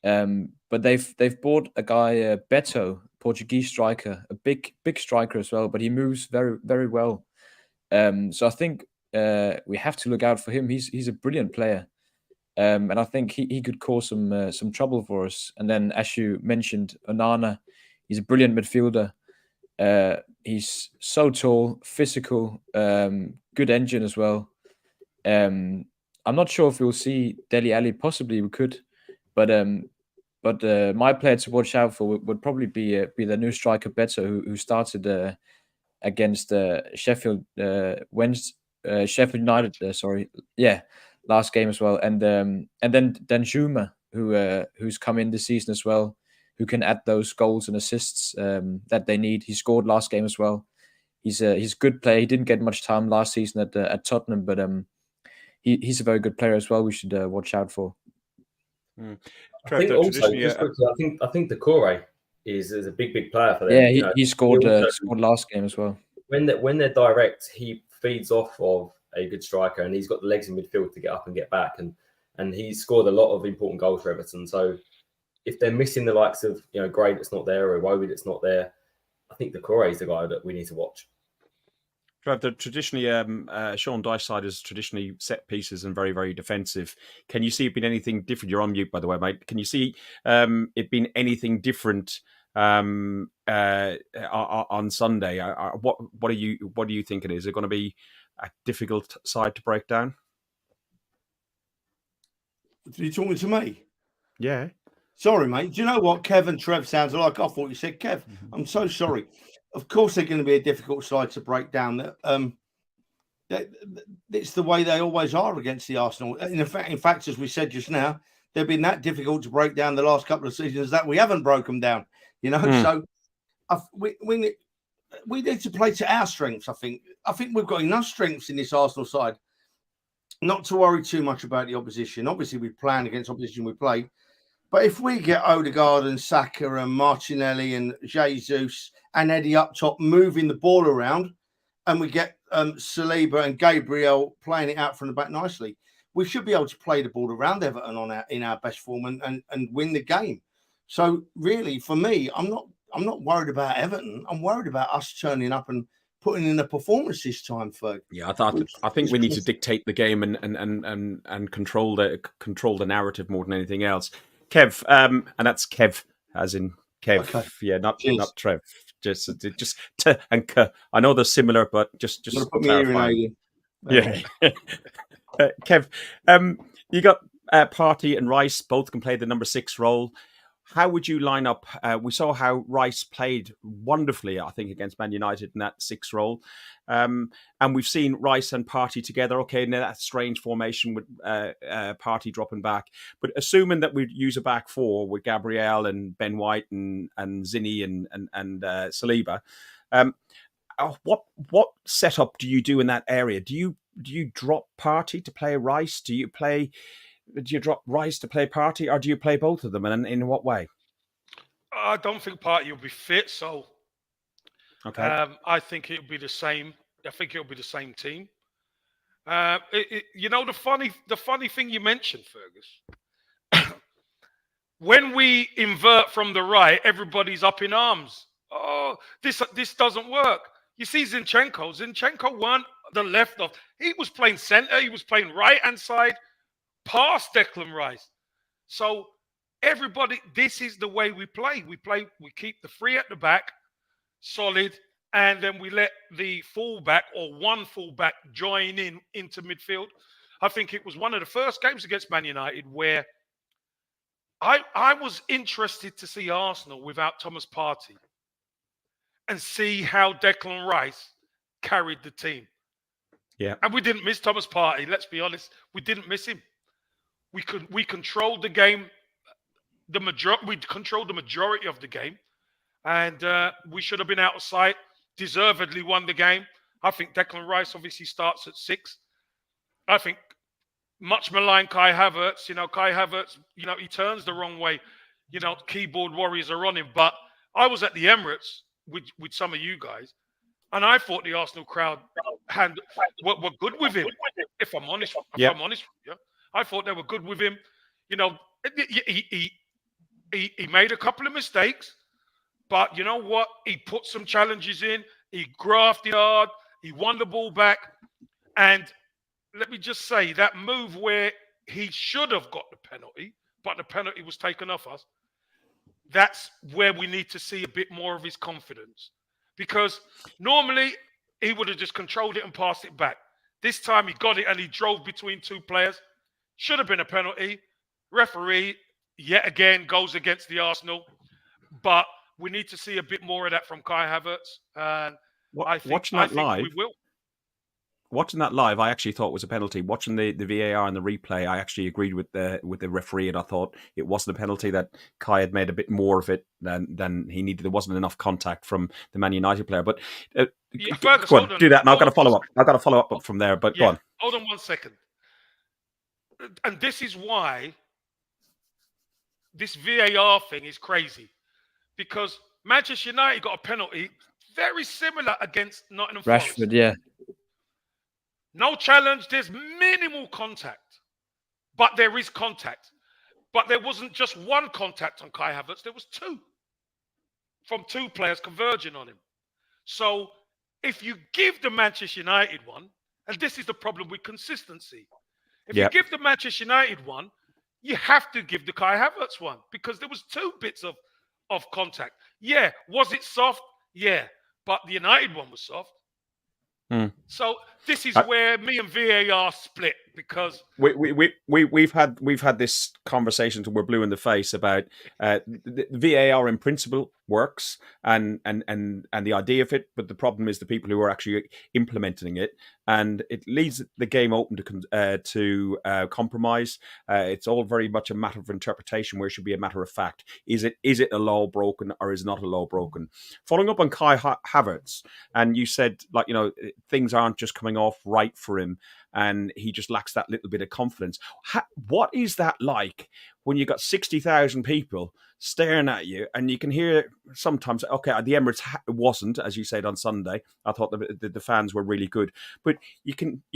But they've bought a guy, Beto, Portuguese striker, a big striker as well, but he moves very, very well. So I think we have to look out for him. He's a brilliant player, and I think he could cause some trouble for us. And then, as you mentioned, Onana, he's a brilliant midfielder. He's so tall, physical, good engine as well. I'm not sure if we'll see Dele Alli. Possibly we could, but But my player to watch out for would probably be the new striker Beto, who started against Sheffield Sheffield United. Last game as well, and then Danjuma, who's come in this season as well, who can add those goals and assists that they need. He scored last game as well. He's a good player. He didn't get much time last season at Tottenham, but he's a very good player as well. We should watch out for. I think also, just quickly, I think Decore is a big player for them. Yeah, he scored last game as well. When they're direct, he feeds off of a good striker, and he's got the legs in midfield to get up and get back, and he's scored a lot of important goals for Everton. So if they're missing the likes of Gray that's not there, or Iwobi that's not there, I think Decore is the guy that we need to watch. Traditionally, Sean Dyche is traditionally set pieces and very, very defensive. Can you see it being anything different? You're on mute, by the way, mate. Can you see it being anything different on Sunday? What do you think it is? Is it going to be a difficult side to break down? Are you talking to me? Yeah. Sorry, mate. Do you know what Kev and Trev sounds like? I thought you said Kev. I'm so sorry. Of course, they're going to be a difficult side to break down. It's the way they always are against the Arsenal. In fact, as we said just now, they've been that difficult to break down the last couple of seasons that we haven't broken down. So we need to play to our strengths. I think we've got enough strengths in this Arsenal side not to worry too much about the opposition. Obviously, we plan against opposition we play. But if we get Odegaard and Saka and Martinelli and Jesus and Eddie up top moving the ball around, and we get Saliba and Gabriel playing it out from the back nicely, we should be able to play the ball around Everton in our best form and win the game. So really, for me, I'm not worried about Everton. I'm worried about us turning up and putting in a performance this time, Ferg. Yeah, I think we need to dictate the game and control the narrative more than anything else. Kev, and that's Kev, as in Kev. Okay. Yeah, not Trev. Just T and K. I know they're similar, but just clarifying. Yeah. Kev, you got Partey and Rice, both can play the number 6 role. How would you line up? We saw how Rice played wonderfully, I think, against Man United in that 6 role. And we've seen Rice and Partey together. Okay, now that strange formation with Partey dropping back. But assuming that we'd use a back 4 with Gabriel and Ben White and Zinni and Saliba, what setup do you do in that area? Do you drop Partey to play Rice? Do you drop Rice to play Partey, or do you play both of them, and in what way? I don't think Partey will be fit, so okay. I think it'll be the same. I think it'll be the same team. The funny thing you mentioned, Fergus, when we invert from the right, everybody's up in arms. Oh, this doesn't work. You see Zinchenko weren't the left of. He was playing centre. He was playing right hand side. Past Declan Rice. So everybody, this is the way we play. We keep the 3 at the back, solid, and then we let the fullback or one fullback join into midfield. I think it was one of the first games against Man United where I was interested to see Arsenal without Thomas Partey and see how Declan Rice carried the team. Yeah. And we didn't miss Thomas Partey, let's be honest. We didn't miss him. We controlled the game. We controlled the majority of the game, and we should have been out of sight. Deservedly won the game. I think Declan Rice obviously starts at 6. I think much maligned Kai Havertz. Kai Havertz. He turns the wrong way. Keyboard warriors are on him. But I was at the Emirates with some of you guys, and I thought the Arsenal crowd were good with him. If I'm honest, I'm honest with you. I thought they were good with him. He made a couple of mistakes, but you know what? He put some challenges in. He grafted hard. He won the ball back. And let me just say, that move where he should have got the penalty, but the penalty was taken off us, that's where we need to see a bit more of his confidence. Because normally, he would have just controlled it and passed it back. This time, he got it and he drove between 2 players. Should have been a penalty. Referee, yet again goes against the Arsenal, but we need to see a bit more of that from Kai Havertz, and I think we will. Watching that live, I actually thought it was a penalty. Watching the VAR and the replay, I actually agreed with the referee, and I thought it wasn't a penalty. That Kai had made a bit more of it than he needed. There wasn't enough contact from the Man United player. But Fergus, go on, do that, and I've got to follow up. I've got to follow up from there. But go on. Hold on 1 second. And this is why this VAR thing is crazy, because Manchester United got a penalty very similar against Nottingham Forest. Rashford, yeah. No challenge. There's minimal contact, but there is contact. But there wasn't just one contact on Kai Havertz. There was two from two players converging on him. So if you give the Manchester United one, and this is the problem with consistency, if you give the Manchester United one, you have to give the Kai Havertz one, because there was two bits of contact. Yeah, was it soft? Yeah, but the United one was soft. So this is where me and VAR split, because we've had this conversation till we're blue in the face about the VAR in principle works and the idea of it, but the problem is the people who are actually implementing it, and it leaves the game open to compromise. It's all very much a matter of interpretation, where it should be a matter of fact. Is it a law broken, or is not a law broken? Following up on Kai Havertz, and you said, like, things aren't just coming off right for him, and he just lacks that little bit of confidence. What is that like when you got 60,000 people staring at you, and you can hear sometimes, okay, at the Emirates wasn't, as you said on Sunday. I thought the fans were really good, but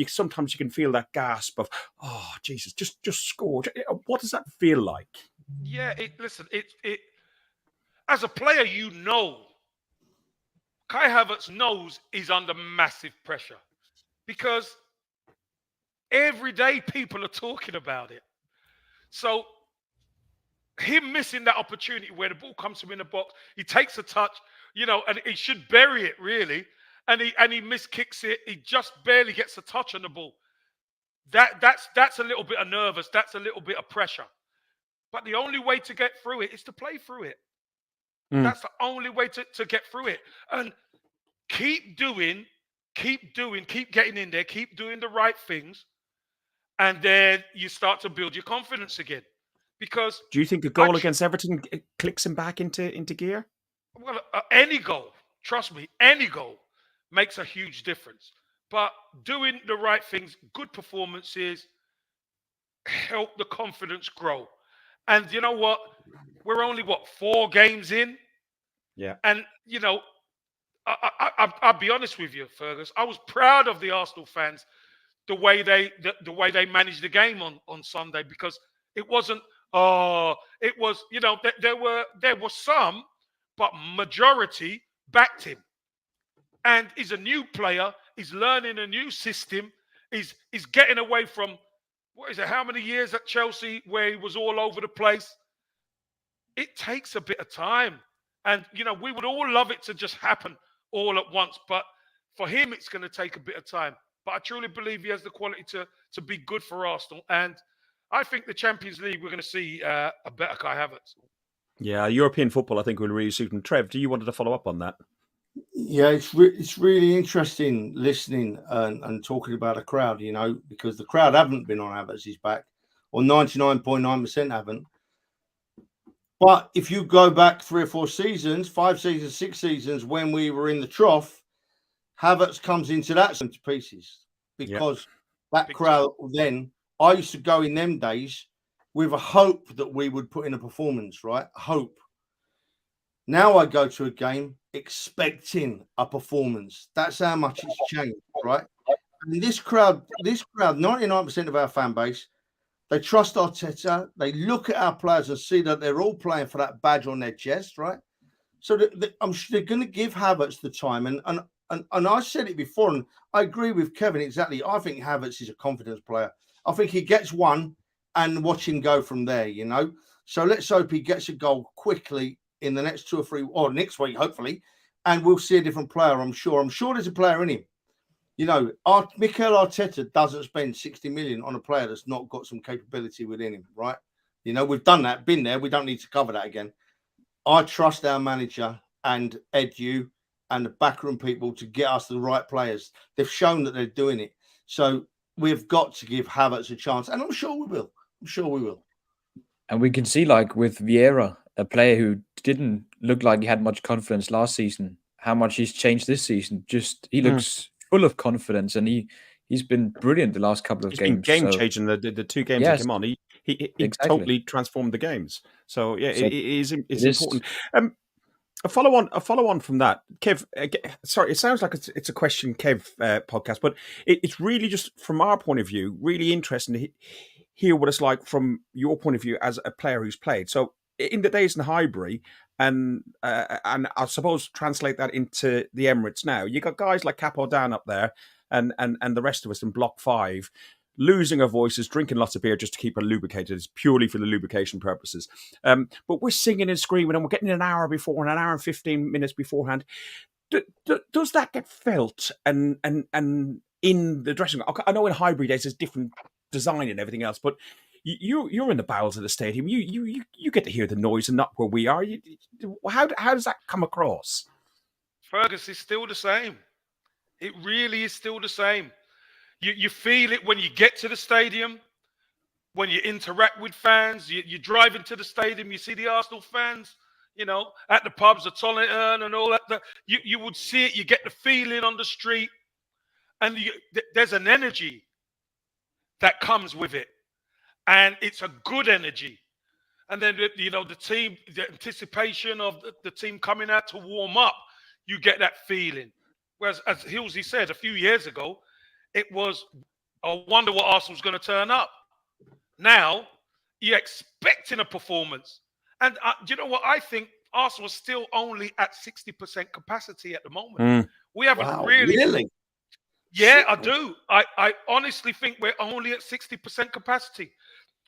sometimes you can feel that gasp of, oh Jesus, just score. What does that feel like? Yeah, as a player, Kai Havertz knows he's under massive pressure, because every day people are talking about it. So him missing that opportunity where the ball comes to him in the box, he takes a touch, and he should bury it really, and he miskicks it. He just barely gets a touch on the ball. That's a little bit of nervous. That's a little bit of pressure. But the only way to get through it is to play through it. That's the only way to get through it. And keep getting in there, keep doing the right things, and then you start to build your confidence again. Because do you think a goal against Everton clicks him back into gear? Well, any goal, trust me, any goal makes a huge difference. But doing the right things, good performances, help the confidence grow. And you know what? We're only 4 games in. Yeah. And I'll be honest with you, Fergus. I was proud of the Arsenal fans, the way they managed the game on Sunday, because it wasn't. It was. There were some, but majority backed him. And he's a new player. He's learning a new system. He's getting away from, how many years at Chelsea where he was all over the place. It takes a bit of time. And, we would all love it to just happen all at once. But for him, it's going to take a bit of time. But I truly believe he has the quality to be good for Arsenal. And I think the Champions League, we're going to see a better Kai Havertz. Yeah, European football, I think, will really suit him. Trev, do you wanted to follow up on that? Yeah, it's really interesting listening and talking about a crowd, because the crowd haven't been on Havertz's back, or 99.9% haven't. But if you go back 3 or 4 seasons, 5 seasons, 6 seasons, when we were in the trough, Havertz comes into that to pieces, because that crowd then, I used to go in them days with a hope that we would put in a performance, right? Hope. Now I go to a game expecting a performance. That's how much it's changed, right? And this crowd, 99% of our fan base, they trust Arteta. They look at our players and see that they're all playing for that badge on their chest, right? So I'm sure they're going to give Havertz the time. And I said it before, and I agree with Kevin exactly. I think Havertz is a confidence player. I think he gets one and watch him go from there, So let's hope he gets a goal quickly in the next 2 or 3, or next week, hopefully, and we'll see a different player, I'm sure. I'm sure there's a player in him. Mikel Arteta doesn't spend 60 million on a player that's not got some capability within him, right? You know, we've done that, been there. We don't need to cover that again. I trust our manager and Edu and the backroom people to get us the right players. They've shown that they're doing it. So we've got to give Havertz a chance, and I'm sure we will. I'm sure we will. And we can see, like with Vieira, a player who didn't look like he had much confidence last season, how much he's changed this season. Just he looks full of confidence, and he's been brilliant the last couple of He's games. been game changing the 2 games that came on. He exactly. totally transformed the games. So yeah, So it's important. A follow on from that, Kev. Sorry, it sounds like it's a question, Kev podcast, but it's really just from our point of view, really interesting to hear what it's like from your point of view as a player who's played. So in the days in Highbury, and I suppose translate that into the Emirates now, you got guys like Campbell up there, and the rest of us in Block 5. Losing our voices, drinking lots of beer just to keep it lubricated. It's purely for the lubrication purposes. But we're singing and screaming, and we're getting an hour before, an hour and 15 minutes beforehand. Does that get felt? And in the dressing room, I know in Highbury days there's different design and everything else, but you're in the bowels of the stadium. You get to hear the noise, and not where we are. How does that come across? Fergus is still the same. It really is still the same. You feel it when you get to the stadium, when you interact with fans. You drive into the stadium, you see the Arsenal fans, at the pubs, the Tollerton and all that. You would see it. You get the feeling on the street, and there's an energy that comes with it, and it's a good energy. And then the team, the anticipation of the team coming out to warm up, you get that feeling. Whereas, as Hilsey said a few years ago, it was, I wonder what Arsenal's going to turn up. Now, you're expecting a performance. And do you know what? I think Arsenal is still only at 60% capacity at the moment. We haven't really. Yeah, I do. I honestly think we're only at 60% capacity.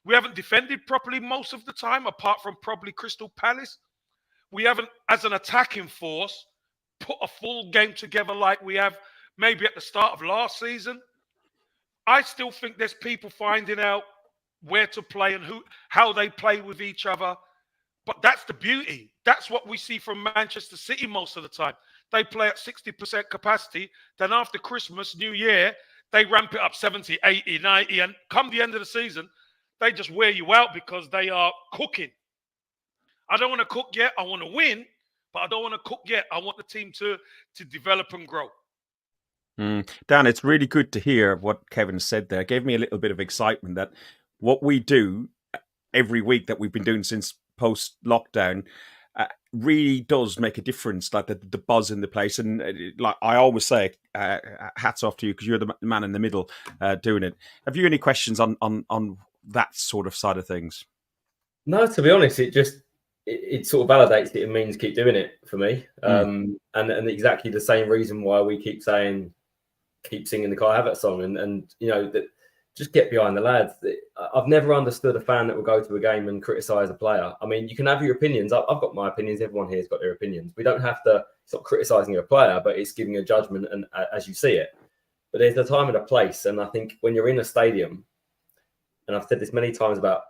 We haven't defended properly most of the time, apart from probably Crystal Palace. We haven't, as an attacking force, put a full game together like we have maybe at the start of last season. I still think there's people finding out where to play and how they play with each other. But that's the beauty. That's what we see from Manchester City most of the time. They play at 60% capacity. Then after Christmas, New Year, they ramp it up 70, 80, 90. And come the end of the season, they just wear you out because they are cooking. I don't want to cook yet. I want to win, but I don't want to cook yet. I want the team to develop and grow. Dan, it's really good to hear what Kevin said there. It gave me a little bit of excitement that what we do every week that we've been doing since post-lockdown really does make a difference, like the buzz in the place. And like I always say, hats off to you because you're the man in the middle doing it. Have you any questions on that sort of side of things? No, to be honest, it sort of validates it and means keep doing it for me. And exactly the same reason why we keep saying, keep singing the Kai Havertz song and that just get behind the lads. I've never understood a fan that will go to a game and criticise a player. I mean, you can have your opinions. I've got my opinions. Everyone here's got their opinions. We don't have to stop criticising a player, but it's giving a judgment and as you see it. But there's a time and a place. And I think when you're in a stadium, and I've said this many times about,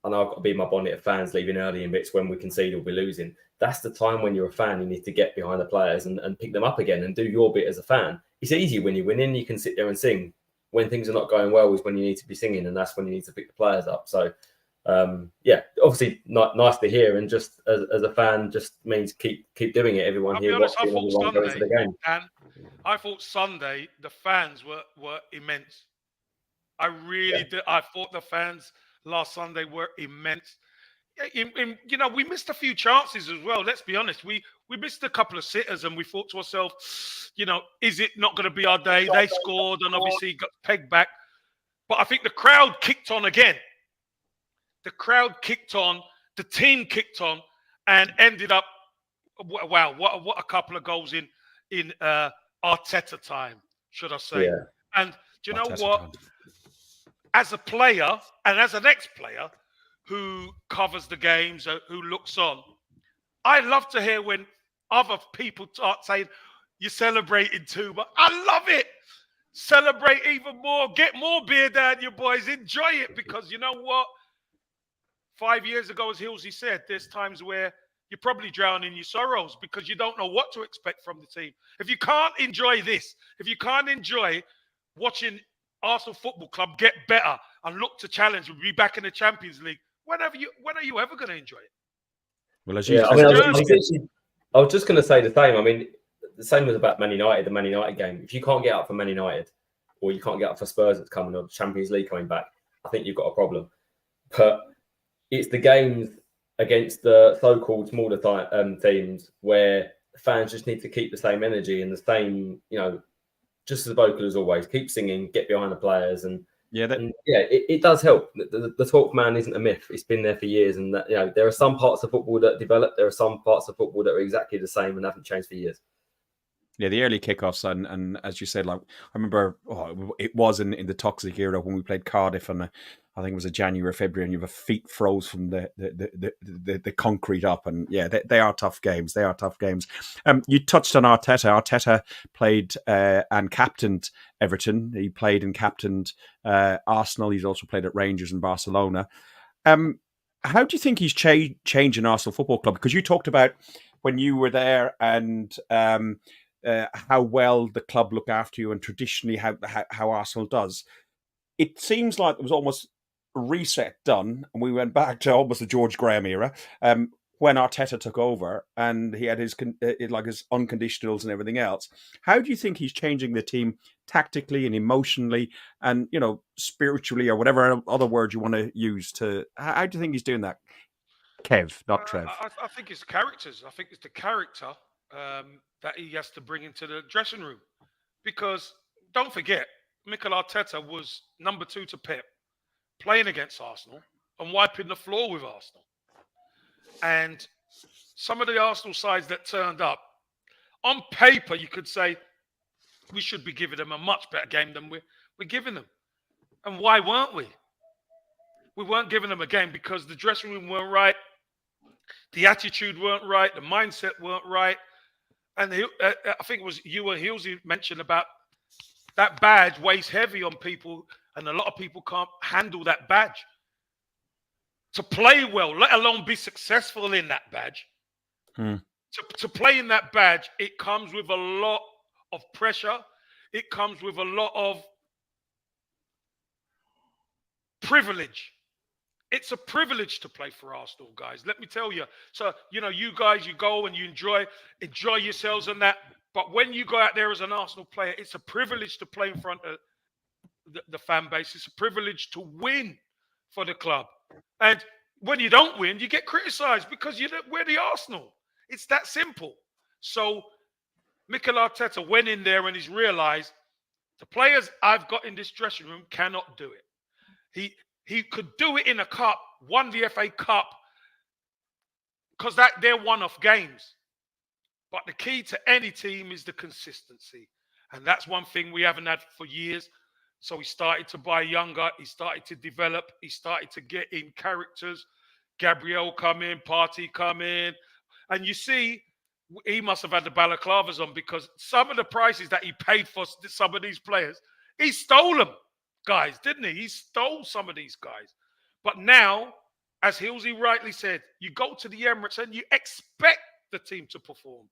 I know I've got to be my bonnet of fans leaving early in bits when we concede or we're losing. That's the time when you're a fan, you need to get behind the players and pick them up again and do your bit as a fan. It's easy when you're winning, you can sit there and sing. When things are not going well is when you need to be singing, and that's when you need to pick the players up. So, obviously nice to hear, and just as a fan, just means keep doing it. Everyone here watching, everyone going to the game. And I thought Sunday the fans were immense. I really did. I thought the fans last Sunday were immense. We missed a few chances as well. Let's be honest. We missed a couple of sitters, and we thought to ourselves, is it not going to be our day? They scored, and obviously got pegged back. But I think the crowd kicked on again. The crowd kicked on. The team kicked on, and ended up. Wow! What a couple of goals in Arteta time, should I say? Yeah. And do you know what? Time. As a player and as an ex-player who covers the games, who looks on, I love to hear when other people start saying, you're celebrating too much. I love it. Celebrate even more. Get more beer down, you boys. Enjoy it because you know what? 5 years ago, as Hilsey said, there's times where you're probably drowning in your sorrows because you don't know what to expect from the team. If you can't enjoy this, if you can't enjoy watching Arsenal Football Club get better and look to challenge and be back in the Champions League, when are you ever going to enjoy it? Well, as Yeah, you I mean, said, I was just going to say the same. I mean, the same was about Man United, the Man United game. If you can't get up for Man United, or you can't get up for Spurs that's coming, or the Champions League coming back, I think you've got a problem. But it's the games against the so-called smaller teams where fans just need to keep the same energy and the same, just as vocal as always. Keep singing, get behind the players, and it does help. The talk man isn't a myth. It's been there for years, and that, there are some parts of football that develop. There are some parts of football that are exactly the same and haven't changed for years. Yeah, the early kickoffs, and as you said, like I remember, it was in the toxic era when we played Cardiff, and I think it was a January, February, and your feet froze from the concrete up, and yeah, they are tough games. They are tough games. You touched on Arteta. Arteta played and captained Everton. He played and captained Arsenal. He's also played at Rangers and Barcelona. How do you think he's changing Arsenal Football Club? Because you talked about when you were there and how well the club look after you, and traditionally how Arsenal does. It seems like it was almost a reset done, and we went back to almost the George Graham era when Arteta took over, and he had his unconditionals and everything else. How do you think he's changing the team tactically and emotionally, and spiritually, or whatever other word you want to use? How do you think he's doing that? Kev, not Trev. I think it's characters. I think it's the character that he has to bring into the dressing room. Because don't forget, Mikel Arteta was number 2 to Pep, playing against Arsenal and wiping the floor with Arsenal. And some of the Arsenal sides that turned up, on paper, you could say we should be giving them a much better game than we're giving them. And why weren't we? We weren't giving them a game because the dressing room weren't right, the attitude weren't right, the mindset weren't right. And I think it was you and Hilsey mentioned about that badge weighs heavy on people, and a lot of people can't handle that badge. To play well, let alone be successful in that badge, to play in that badge, it comes with a lot of pressure. It comes with a lot of privilege. It's a privilege to play for Arsenal, guys. Let me tell you. So, you guys, you go and you enjoy yourselves and that. But when you go out there as an Arsenal player, it's a privilege to play in front of the fan base. It's a privilege to win for the club. And when you don't win, you get criticised because we're the Arsenal. It's that simple. So Mikel Arteta went in there and he's realised the players I've got in this dressing room cannot do it. He could do it in a cup, won the FA Cup, because they're one-off games. But the key to any team is the consistency. And that's one thing we haven't had for years. So he started to buy younger. He started to develop. He started to get in characters. Gabriel come in, Partey come in. And you see, he must have had the balaclavas on because some of the prices that he paid for some of these players, he stole them. Guys, didn't he? He stole some of these guys. But now, as Hilsey rightly said, you go to the Emirates and you expect the team to perform.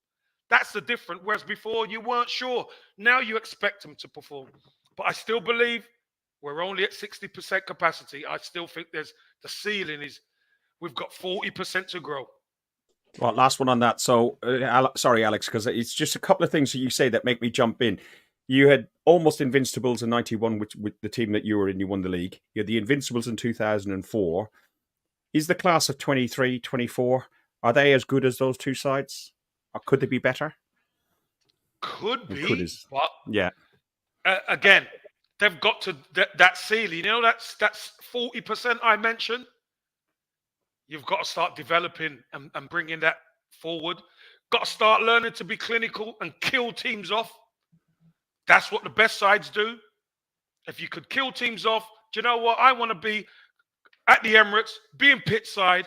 That's the difference. Whereas before, you weren't sure. Now you expect them to perform. But I still believe we're only at 60% capacity. I still think the ceiling is we've got 40% to grow. Well, last one on that. So, sorry, Alex, because it's just a couple of things that you say that make me jump in. You had almost Invincibles in 91 with the team that you were in. You won the league. You had the Invincibles in 2004. Is the class of 23, 24, are they as good as those two sides? Or could they be better? Could be. But yeah. Again, they've got to that ceiling. That's 40% I mentioned. You've got to start developing and bringing that forward. Got to start learning to be clinical and kill teams off. That's what the best sides do. If you could kill teams off, do you know what? I want to be at the Emirates, being pitch side,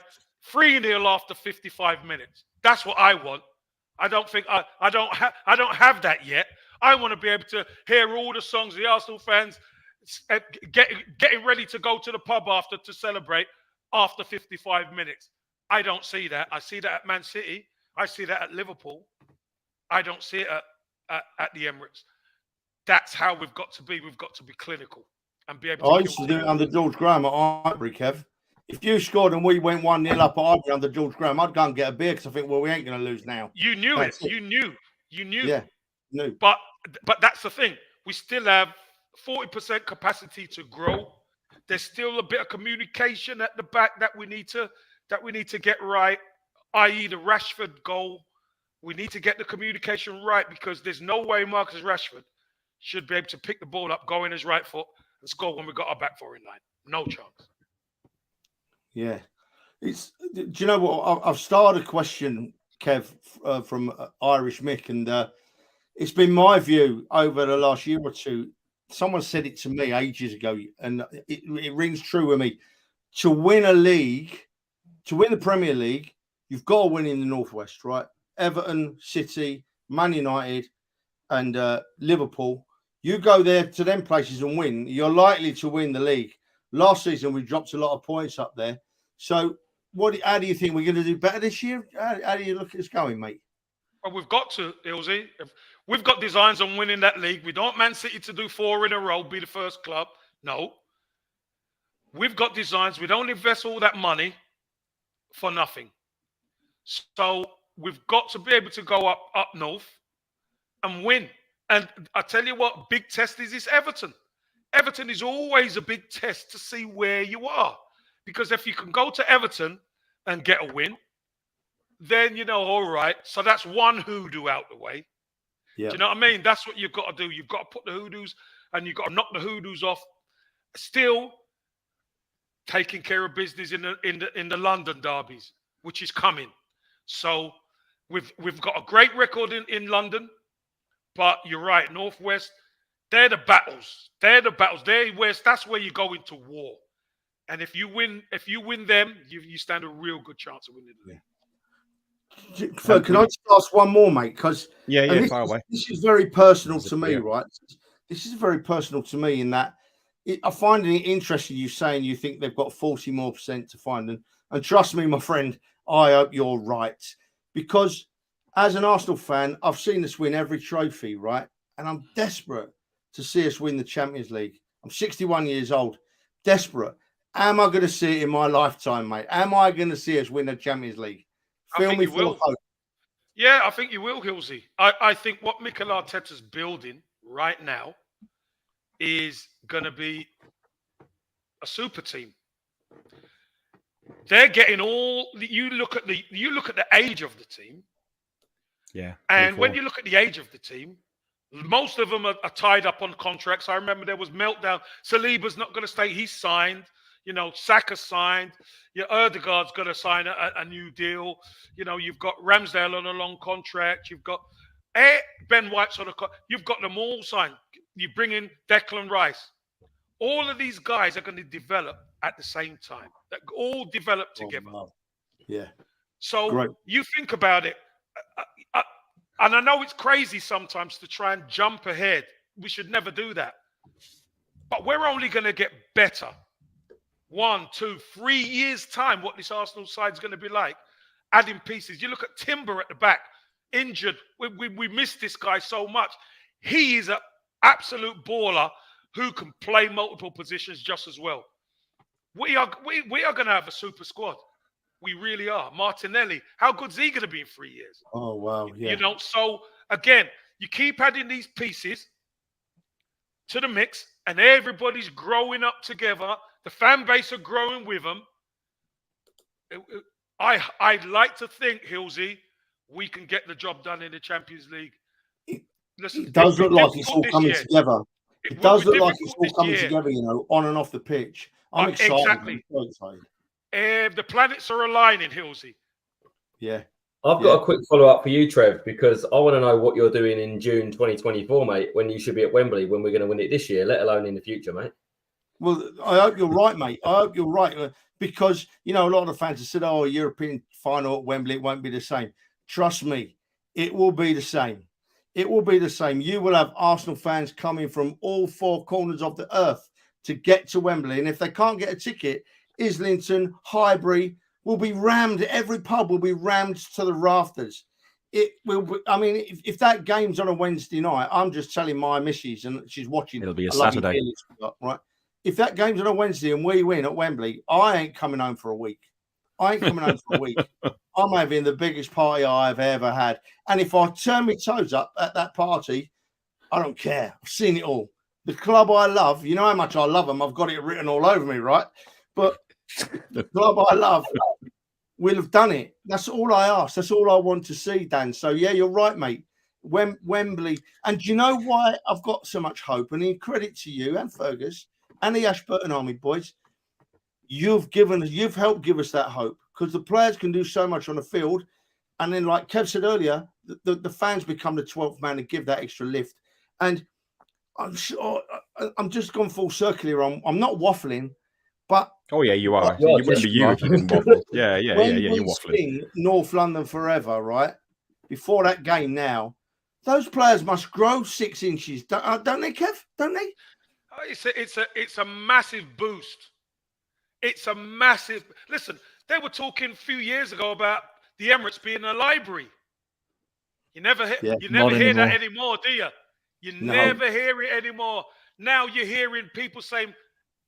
3-0 after 55 minutes. That's what I want. I don't think I don't have that yet. I want to be able to hear all the songs, the Arsenal fans getting ready to go to the pub after to celebrate. after 55 minutes. I don't see that. I see that at Man City. I see that at Liverpool. I don't see it at the Emirates. That's how we've got to be. We've got to be clinical and be able to. I used to do it under George Graham at Highbury, Kev. If you scored and we went 1-0 up at Highbury under George Graham, I'd go and get a beer because I think, well, we ain't going to lose now. You knew That's it. You knew. Yeah, knew. But that's the thing. We still have 40% capacity to grow. There's still a bit of communication at the back that we need to get right, i.e. the Rashford goal. We need to get the communication right because there's no way Marcus Rashford should be able to pick the ball up, go in his right foot, and score when we got our back four in line. No chance. Yeah. Do you know what? I've started a question, Kev, from Irish Mick, and it's been my view over the last year or two. Someone said it to me ages ago, and it rings true with me. To win a league, to win the Premier League, you've got to win in the Northwest, right? Everton, City, Man United, and Liverpool. You go there to them places and win, you're likely to win the league. Last season, we dropped a lot of points up there. So, how do you think we're going to do better this year? How do you look at us going, mate? Well, we've got to, Ilzy. We've got designs on winning that league. We don't want Man City to do 4 in a row, be the first club. No. We've got designs. We don't invest all that money for nothing. So we've got to be able to go up north and win. And I tell you what, big test is Everton. Everton is always a big test to see where you are. Because if you can go to Everton and get a win, then, all right. So that's one hoodoo out the way. Yeah. Do you know what I mean? That's what you've got to do. You've got to put the hoodoos and you've got to knock the hoodoos off. Still taking care of business in the London derbies, which is coming. So we've got a great record in London, but you're right, Northwest, they're the battles. That's where you go into war. And if you win them, you stand a real good chance of winning the league. So can I just ask one more, mate? Because far away. This is very personal to me, right? This is very personal to me in that I find it interesting you saying you think they've got 40% more to find. And trust me, my friend, I hope you're right. Because as an Arsenal fan, I've seen us win every trophy, right? And I'm desperate to see us win the Champions League. I'm 61 years old, desperate. Am I going to see it in my lifetime, mate? Am I going to see us win the Champions League? I think you will. Yeah, I think you will, Hilsey. I think what Mikel Arteta's building right now is going to be a super team. They're getting all. You look at the age of the team. Yeah. And when you look at the age of the team, most of them are tied up on contracts. I remember there was meltdown. Saliba's not going to stay. He's signed. Saka signed. Erdegaard's going to sign a new deal. You've got Ramsdale on a long contract. You've got Ben White's on a you've got them all signed. You bring in Declan Rice. All of these guys are going to develop at the same time. That all develop together. Oh, wow. Yeah. So Great. You think about it. And I know it's crazy sometimes to try and jump ahead. We should never do that. But we're only going to get better. 1, 2, 3 years' time, what this Arsenal side is going to be like. Adding pieces. You look at Timber at the back, injured. We miss this guy so much. He is an absolute baller who can play multiple positions just as well. We are going to have a super squad. We really are. Martinelli, how good's he going to be in 3 years? Oh, wow. Yeah. So again, you keep adding these pieces to the mix and everybody's growing up together. The fan base are growing with them. I'd like to think, Hilsey, we can get the job done in the Champions League. Listen, it does look like it's all coming together. It does look like it's all coming together, on and off the pitch. I'm excited. Exactly. I'm so excited. The planets are aligning, Hilsey. Yeah. I've got a quick follow-up for you, Trev, because I want to know what you're doing in June 2024, mate, when you should be at Wembley, when we're going to win it this year, let alone in the future, mate. Well, I hope you're right, mate. I hope you're right. Because, a lot of the fans have said, a European final at Wembley, it won't be the same. Trust me, it will be the same. It will be the same. You will have Arsenal fans coming from all 4 corners of the earth to get to Wembley. And if they can't get a ticket, Islington, Highbury will be rammed. Every pub will be rammed to the rafters. It will be, I mean, if that game's on a Wednesday night, I'm just telling my missus, and she's watching. It'll be a I love you Saturday. dearly, right? If that game's on a Wednesday and we win at Wembley, I ain't coming home for a week. I ain't coming home for a week. I'm having the biggest party I've ever had. And if I turn my toes up at that party, I don't care. I've seen it all. The club I love, you know how much I love them. I've got it written all over me, right? But the club I love will have done it. That's all I ask. That's all I want to see, Dan. So, yeah, you're right, mate. Wembley. And do you know why I've got so much hope? And in credit to you and Fergus and the Ashburton Army boys, you've helped give us that hope, because the players can do so much on the field. And then, like Kev said earlier, the fans become the 12th man to give that extra lift. And I'm sure I'm just gone full circle here. I'm not waffling, but Oh yeah, you are. Yeah, You wouldn't be you you if you didn't waffle. Yeah, you're we waffling. sing North London Forever, right? Before that game now, those players must grow 6 inches, don't they, Kev? Don't they? It's a massive boost. It's a massive. Listen, they were talking a few years ago about the Emirates being a library. You never hear that anymore, do you? You never hear it anymore. Now you're hearing people saying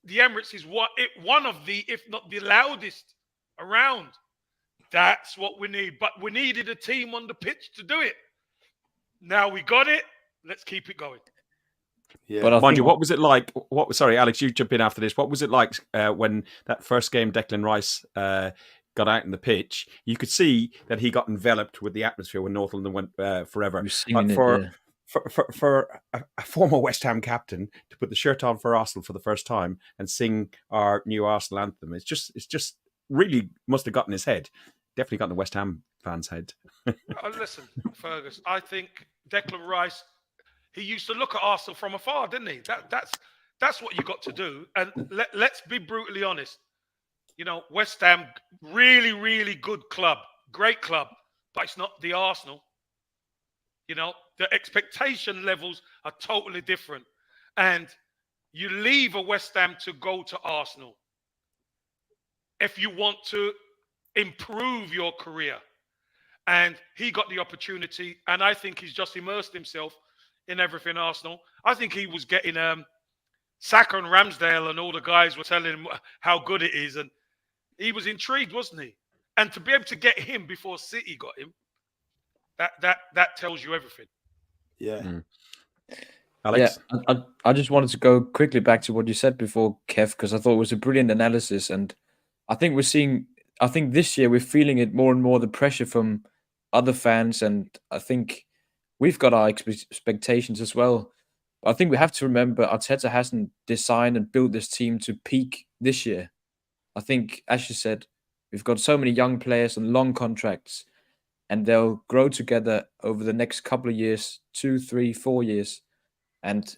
the Emirates is one of the, if not the loudest around. That's what we need. But we needed a team on the pitch to do it. Now we got it. Let's keep it going. Yeah. But Mind you, what was it like? Sorry, Alex, you jump in after this. What was it like when that first game Declan Rice got out in the pitch? You could see that he got enveloped with the atmosphere when North London went forever. But for a former West Ham captain to put the shirt on for Arsenal for the first time and sing our new Arsenal anthem, it's just really must have gotten his head. Definitely got in the West Ham fans' head. Listen, Fergus, I think Declan Rice, he used to look at Arsenal from afar, didn't he? That's what you got to do. And let's be brutally honest. You know, West Ham, really, really good club, great club, but it's not the Arsenal. You know, the expectation levels are totally different. And you leave a West Ham to go to Arsenal if you want to improve your career. And he got the opportunity, and I think he's just immersed himself in everything Arsenal. I think he was getting Saka and Ramsdale, and all the guys were telling him how good it is, and he was intrigued, wasn't he? And to be able to get him before City got him, that tells you everything. Yeah. Alex? Yeah, I just wanted to go quickly back to what you said before, Kev, because I thought it was a brilliant analysis, and I think this year we're feeling it more and more, the pressure from other fans, and I think we've got our expectations as well. I think we have to remember Arteta hasn't designed and built this team to peak this year. I think, as you said, we've got so many young players on long contracts, and they'll grow together over the next couple of years, 2, 3, 4 years. And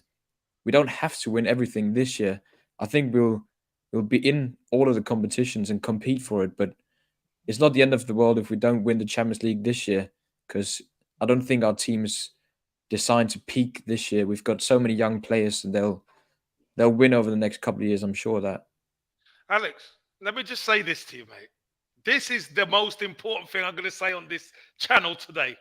we don't have to win everything this year. I think we'll be in all of the competitions and compete for it, but it's not the end of the world if we don't win the Champions League this year, because I don't think our team is designed to peak this year. We've got so many young players, and they'll win over the next couple of years, I'm sure of that. Alex, let me just say this to you, mate. This is the most important thing I'm going to say on this channel today.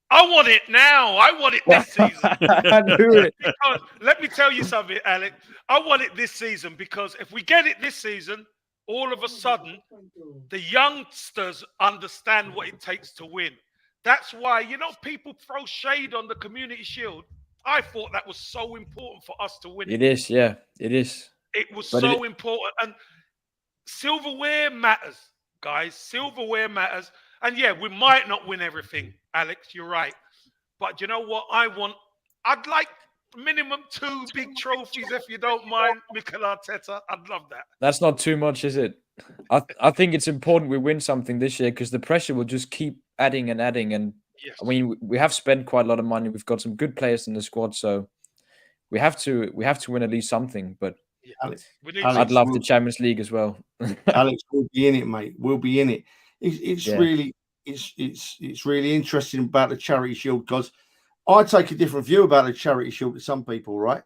I want it now. I want it this season. I knew it. Because, let me tell you something, Alex. I want it this season because if we get it this season, all of a sudden, the youngsters understand what it takes to win. That's why, people throw shade on the Community Shield. I thought that was so important for us to win it. It is, yeah. It is. It was so important. And silverware matters, guys. Silverware matters. And yeah, we might not win everything, Alex. You're right. But you know what? I'd like minimum 2 big trophies, if you don't mind, Mikel Arteta. I'd love that. That's not too much, is it? I think it's important we win something this year, because the pressure will just keep adding and adding. And yes. I mean, we have spent quite a lot of money. We've got some good players in the squad, so we have to win at least something. But yeah, Alex, I'd love the Champions League as well. Alex, we'll be in it, mate. We'll be in it. It's really interesting about the Charity Shield, because I take a different view about the Charity Shield to some people, right?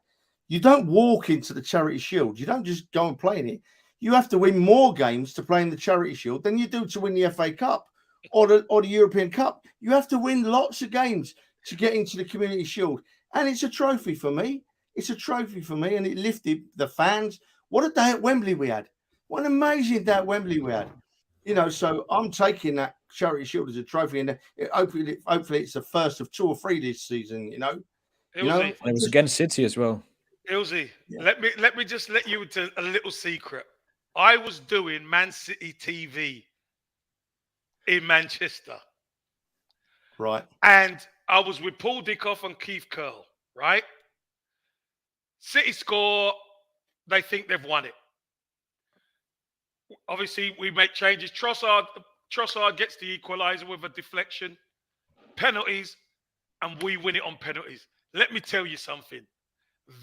You don't walk into the Charity Shield. You don't just go and play in it. You have to win more games to play in the Charity Shield than you do to win the FA Cup or the European Cup. You have to win lots of games to get into the Community Shield. And it's a trophy for me. It's a trophy for me, and it lifted the fans. What a day at Wembley we had. What an amazing day at Wembley we had. You know, so I'm taking that Charity Shield as a trophy, and hopefully it's the first of 2 or 3 this season, you know. Ilzy, And it was against City as well. Ilzy, let me just let you into a little secret. I was doing Man City TV in Manchester. Right. And I was with Paul Dickoff and Keith Curl, right? City score, they think they've won it. Obviously, we make changes. Trossard gets the equaliser with a deflection, penalties, and we win it on penalties. Let me tell you something.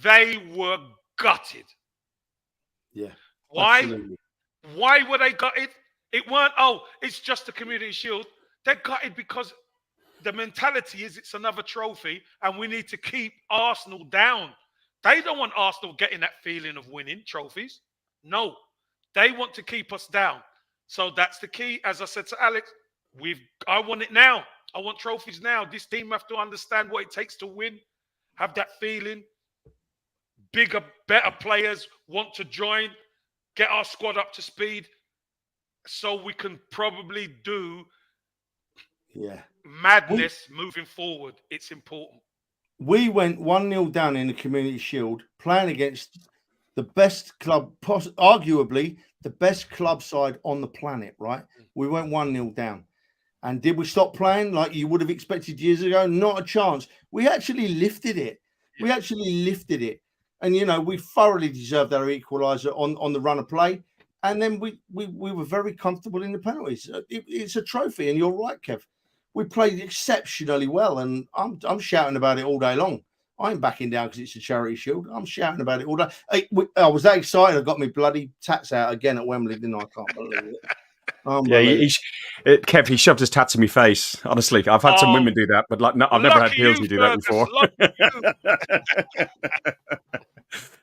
They were gutted. Yeah. Why? Absolutely. Why were they gutted? It weren't, it's just a Community Shield. They're gutted because the mentality is it's another trophy and we need to keep Arsenal down. They don't want Arsenal getting that feeling of winning trophies. No, they want to keep us down. So that's the key. As I said to Alex, I want it now. I want trophies now. This team have to understand what it takes to win, have that feeling. Bigger, better players want to join, get our squad up to speed so we can probably do madness moving forward. It's important. We went 1-0 down in the Community Shield, playing against the best club, arguably the best club side on the planet, right? We went 1-0 down. And did we stop playing like you would have expected years ago? Not a chance. We actually lifted it. We actually lifted it. And, you know, we thoroughly deserved our equaliser on the run of play. And then we were very comfortable in the penalties. It's a trophy. And you're right, Kev. We played exceptionally well. And I'm shouting about it all day long. I ain't backing down because it's a Charity Shield. I'm shouting about it all day. I was that excited. I got my bloody tats out again at Wembley, didn't I? I can't believe it. Kev, he shoved his tats in my face. Honestly, I've had some women do that, but I've never had Pilsy do that before.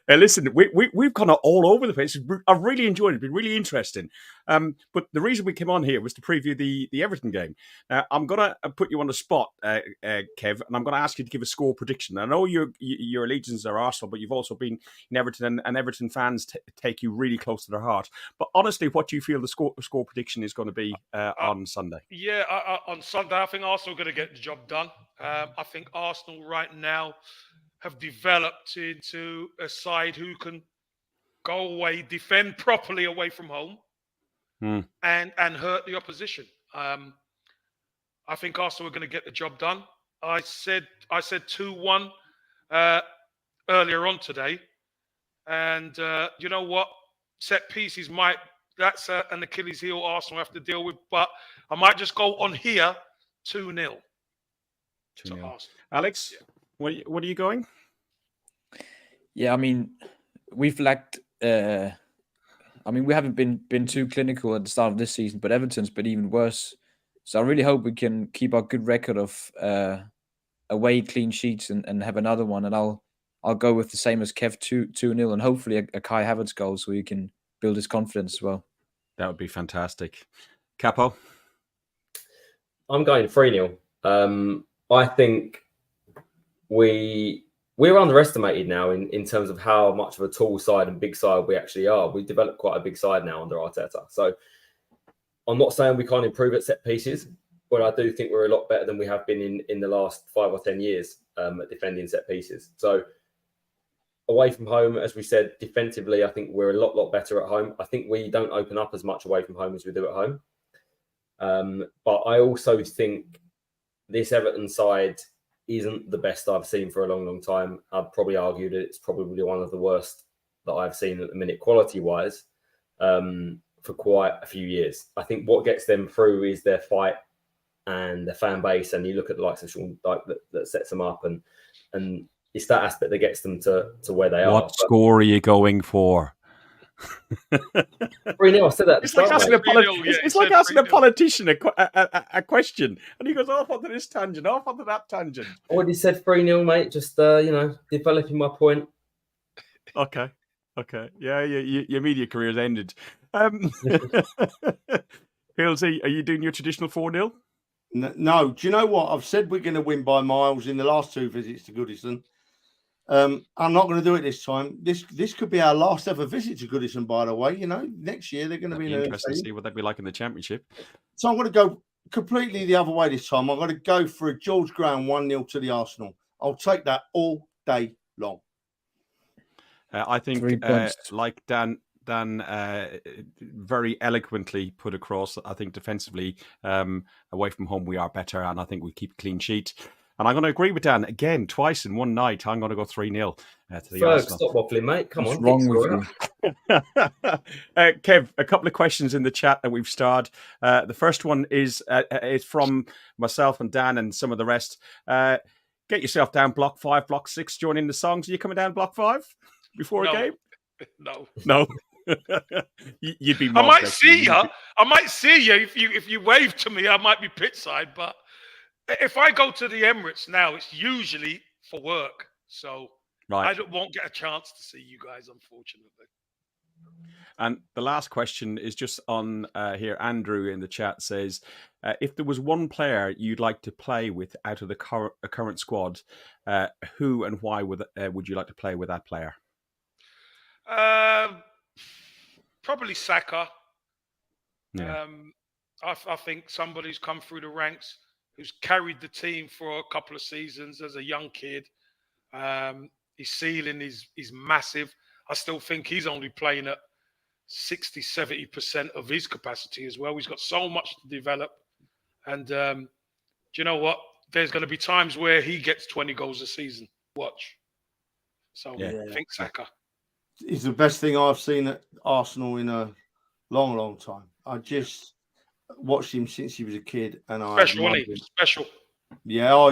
Hey, listen, we've gone all over the place. I've really enjoyed it. It's been really interesting. But the reason we came on here was to preview the Everton game. I'm going to put you on the spot, Kev, and I'm going to ask you to give a score prediction. I know your allegiances are Arsenal, but you've also been in Everton, and Everton fans take you really close to their heart. But honestly, what do you feel the score prediction is going to be on Sunday? Yeah, on Sunday, I think Arsenal are going to get the job done. I think Arsenal right now have developed into a side who can go away, defend properly away from home, and hurt the opposition. I think Arsenal are going to get the job done. I said 2-1 earlier on today, and you know what? Set pieces that's an Achilles heel Arsenal have to deal with, but I might just go on here 2-0. 2-0. Alex? Yeah. What are you going? Yeah, I mean, we've lacked. We haven't been too clinical at the start of this season, but Everton's been even worse. So I really hope we can keep our good record of away clean sheets and have another one. And I'll go with the same as Kev, 2-0, and hopefully a Kai Havertz goal so he can build his confidence as well. That would be fantastic. Capo? I'm going 3-0. I think we're underestimated now in terms of how much of a tall side and big side we actually are. We've developed quite a big side now under Arteta. So I'm not saying we can't improve at set pieces, but I do think we're a lot better than we have been in the last 5 or 10 years at defending set pieces. So away from home, as we said, defensively, I think we're a lot better at home. I think we don't open up as much away from home as we do at home. But I also think this Everton side isn't the best I've seen for a long time. I'd probably argue that it's probably one of the worst that I've seen at the minute, quality-wise, for quite a few years. I think what gets them through is their fight and their fan base, and you look at the likes of Sean Dyche that sets them up, and it's that aspect that gets them to where they are. What score are you going for? 3-0, I said that. It's like asking a politician a question, and he goes off onto this tangent, off onto that tangent. I already said 3-0, mate. Just developing my point. Okay. Okay. Yeah, your media career's ended. Hilsey, are you doing your traditional 4-0? No, do you know what? I've said we're going to win by miles in the last 2 visits to Goodison. I'm not going to do it this time. This could be our last ever visit to Goodison, by the way. You know, next year they're going to be interesting to team. see what they'd be like in the Championship. So I'm going to go completely the other way this time. I'm going to go for a George Graham 1-0 to the Arsenal. I'll take that all day long. I think, like Dan very eloquently put across, I think defensively, away from home, we are better, and I think we keep a clean sheet. And I'm going to agree with Dan again, twice in one night. I'm going to go 3-0 to the Arsenal. Stop waffling, mate. Come What's on. wrong with you? Kev, a couple of questions in the chat that we've starred. The first one is from myself and Dan and some of the rest. Get yourself down block 5, block 6, joining the songs. Are you coming down block 5 before a game? No. You'd be. I might see you. I might see you if you wave to me. I might be pit side, but if I go to the Emirates now, it's usually for work, so I won't get a chance to see you guys, unfortunately. And the last question is just on here. Andrew in the chat says, if there was one player you'd like to play with out of the current squad, who and why would you like to play with that player? Probably Saka. Yeah. I think somebody who's come through the ranks, who's carried the team for a couple of seasons as a young kid. His ceiling is massive. I still think he's only playing at 60-70% of his capacity as well. He's got so much to develop. And do you know what? There's going to be times where he gets 20 goals a season. Watch. So I think Saka. He's the best thing I've seen at Arsenal in a long, long time. I just watched him since he was a kid, and Special. Yeah,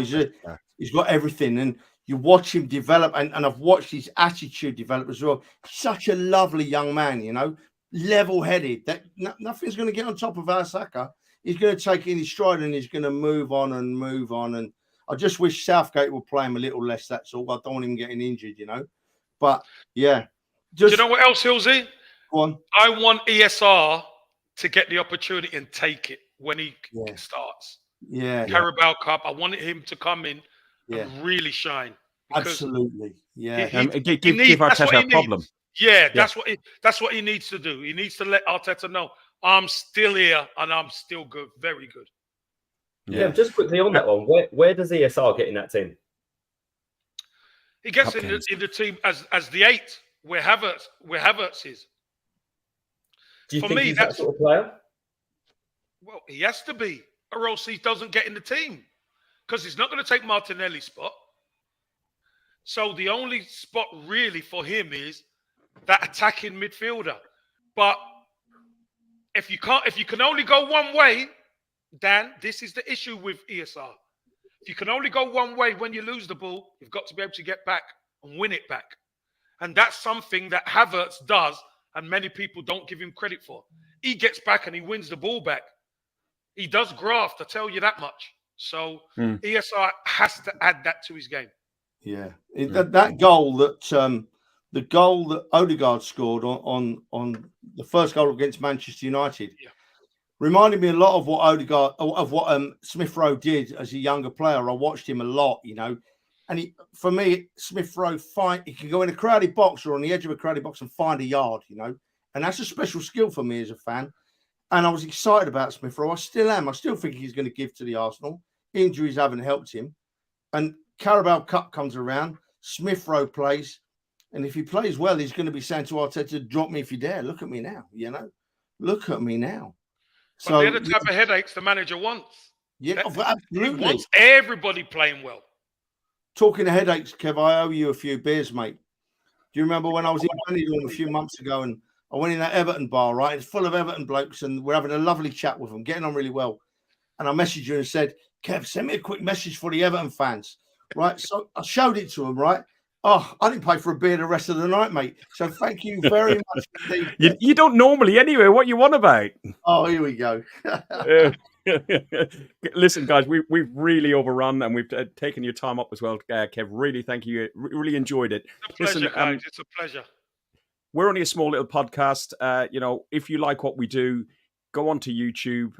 he's got everything, and you watch him develop, and I've watched his attitude develop as well. Such a lovely young man, you know, level-headed. That nothing's going to get on top of our Saka. He's going to take it in his stride, and he's going to move on. And I just wish Southgate would play him a little less. That's all. I don't want him getting injured, you know. But yeah, do you know what else, Hilsey? Go on. I want ESR to get the opportunity and take it when he starts. Yeah. Carabao Cup. I wanted him to come in and really shine. Absolutely. Yeah. Give Arteta a problem. That's what he needs to do. He needs to let Arteta know, I'm still here and I'm still good. Very good. Yeah, just quickly on that one. Where does ESR get in that team? He gets in the team as the 8, where Havertz is. Do you think he's that sort of player? Well, he has to be, or else he doesn't get in the team, because he's not going to take Martinelli's spot. So the only spot really for him is that attacking midfielder. But if you can only go one way, Dan, this is the issue with ESR. If you can only go one way when you lose the ball, you've got to be able to get back and win it back. And that's something that Havertz does, and many people don't give him credit for. He gets back and he wins the ball back. He does graft, I tell you that much. So ESR has to add that to his game. Yeah, that goal the goal that Odegaard scored on the first goal against Manchester United reminded me a lot of what Smith Rowe did as a younger player. I watched him a lot, you know, and for me, Smith Rowe he can go in a crowded box or on the edge of a crowded box and find a yard, you know, and that's a special skill for me as a fan. And I was excited about Smith Rowe. I still am. I still think he's going to give to the Arsenal. Injuries haven't helped him, and Carabao Cup comes around, Smith Rowe plays, and if he plays well, he's going to be saying to Arteta, drop me if you dare. Look at me now, you know. Look at me now. But they're the type of headaches the manager wants. Yeah, absolutely. He wants everybody playing well. Talking of headaches, Kev, I owe you a few beers, mate. Do you remember when I was in Benidorm a few months ago and I went in that Everton bar, right? It's full of Everton blokes and we're having a lovely chat with them, getting on really well. And I messaged you and said, Kev, send me a quick message for the Everton fans. Right, so I showed it to them, right? Oh, I didn't pay for a beer the rest of the night, mate. So thank you very much indeed. You don't normally anyway. What you want about? Oh, here we go. Listen, guys, we've really overrun and we've taken your time up as well, Kev. Really, thank you. Really enjoyed it. It's a pleasure, guys. It's a pleasure. we're only a small little podcast. If you like what we do, go onto YouTube,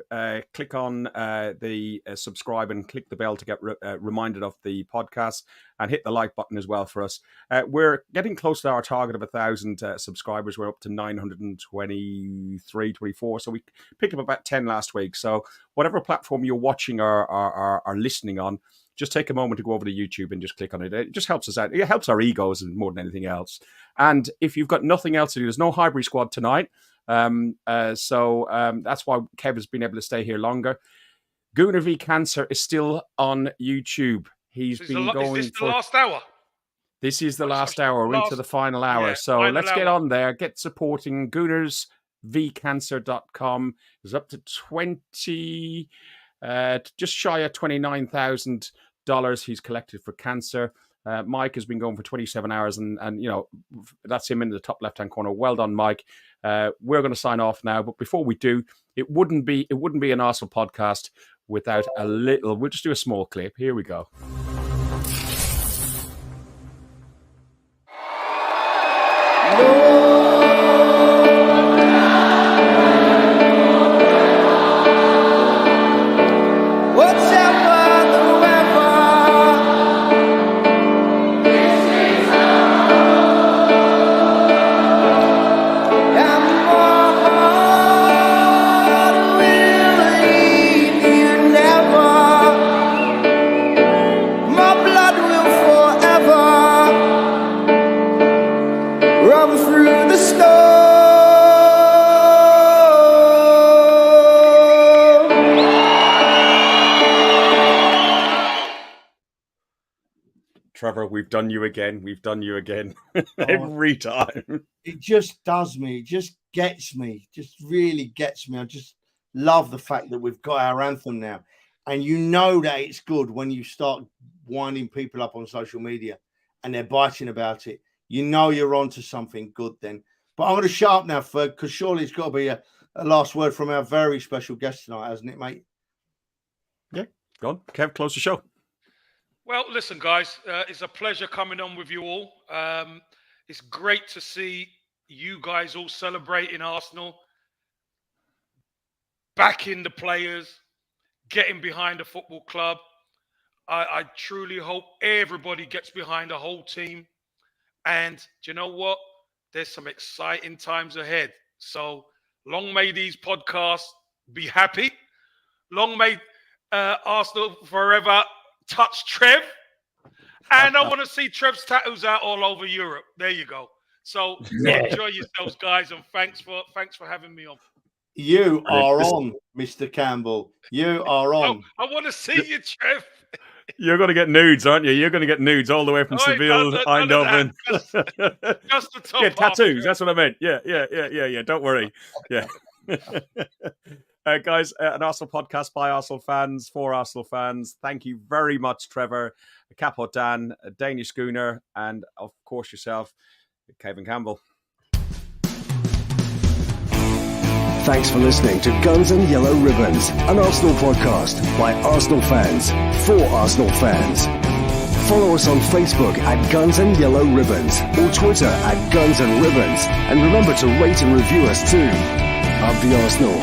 click on the subscribe and click the bell to get reminded of the podcast, and hit the like button as well for us. We're getting close to our target of 1,000 subscribers. We're up to 923, 24. So we picked up about 10 last week. So whatever platform you're watching or listening on, just take a moment to go over to YouTube and just click on it. It just helps us out. It helps our egos more than anything else. And if you've got nothing else to do, there's no Highbury squad tonight. So that's why Kev has been able to stay here longer. Gunnar v Cancer is still on YouTube. He's been going. Is this the last hour? This is the last hour. We're into the final hour. So let's get on there. Get supporting GunnarsVCancer.com. It's up to 20, just shy of $29,000 he's collected for cancer. Mike has been going for 27 hours, and that's him in the top left-hand corner. Well done, Mike. We're going to sign off now, but before we do, it wouldn't be an Arsenal podcast without a little. We'll just do a small clip. Here we go. Trevor, we've done you again. We've done you again. Every time. It just does me. It just gets me. Just really gets me. I just love the fact that we've got our anthem now. And you know that it's good when you start winding people up on social media and they're biting about it. You know you're onto something good then. But I'm going to shut up now, Ferg, because surely it's got to be a last word from our very special guest tonight, hasn't it, mate? Yeah, go on. Kev, close the show. Well, listen, guys, it's a pleasure coming on with you all. It's great to see you guys all celebrating Arsenal, backing the players, getting behind the football club. I truly hope everybody gets behind the whole team. And do you know what? There's some exciting times ahead. So long may these podcasts be happy. Long may Arsenal forever touch Trev. And I want to see Trev's tattoos out all over Europe. There you go. So enjoy yourselves, guys, and thanks for having me on. You are on, Mr. Campbell. You are on. I want to see you, Trev. You're going to get nudes, aren't you? You're going to get nudes all the way from Seville, Eindhoven. Just the top. Yeah, tattoos. That's what I meant. Yeah. Don't worry. Yeah. Guys, an Arsenal podcast by Arsenal fans, for Arsenal fans. Thank you very much, Trevor, Capo Dan, Danish Gunnar, and of course yourself, Kevin Campbell. Thanks for listening to Guns and Yellow Ribbons, an Arsenal podcast by Arsenal fans, for Arsenal fans. Follow us on Facebook at Guns and Yellow Ribbons or Twitter at Guns and Ribbons. And remember to rate and review us too. Up the Arsenal.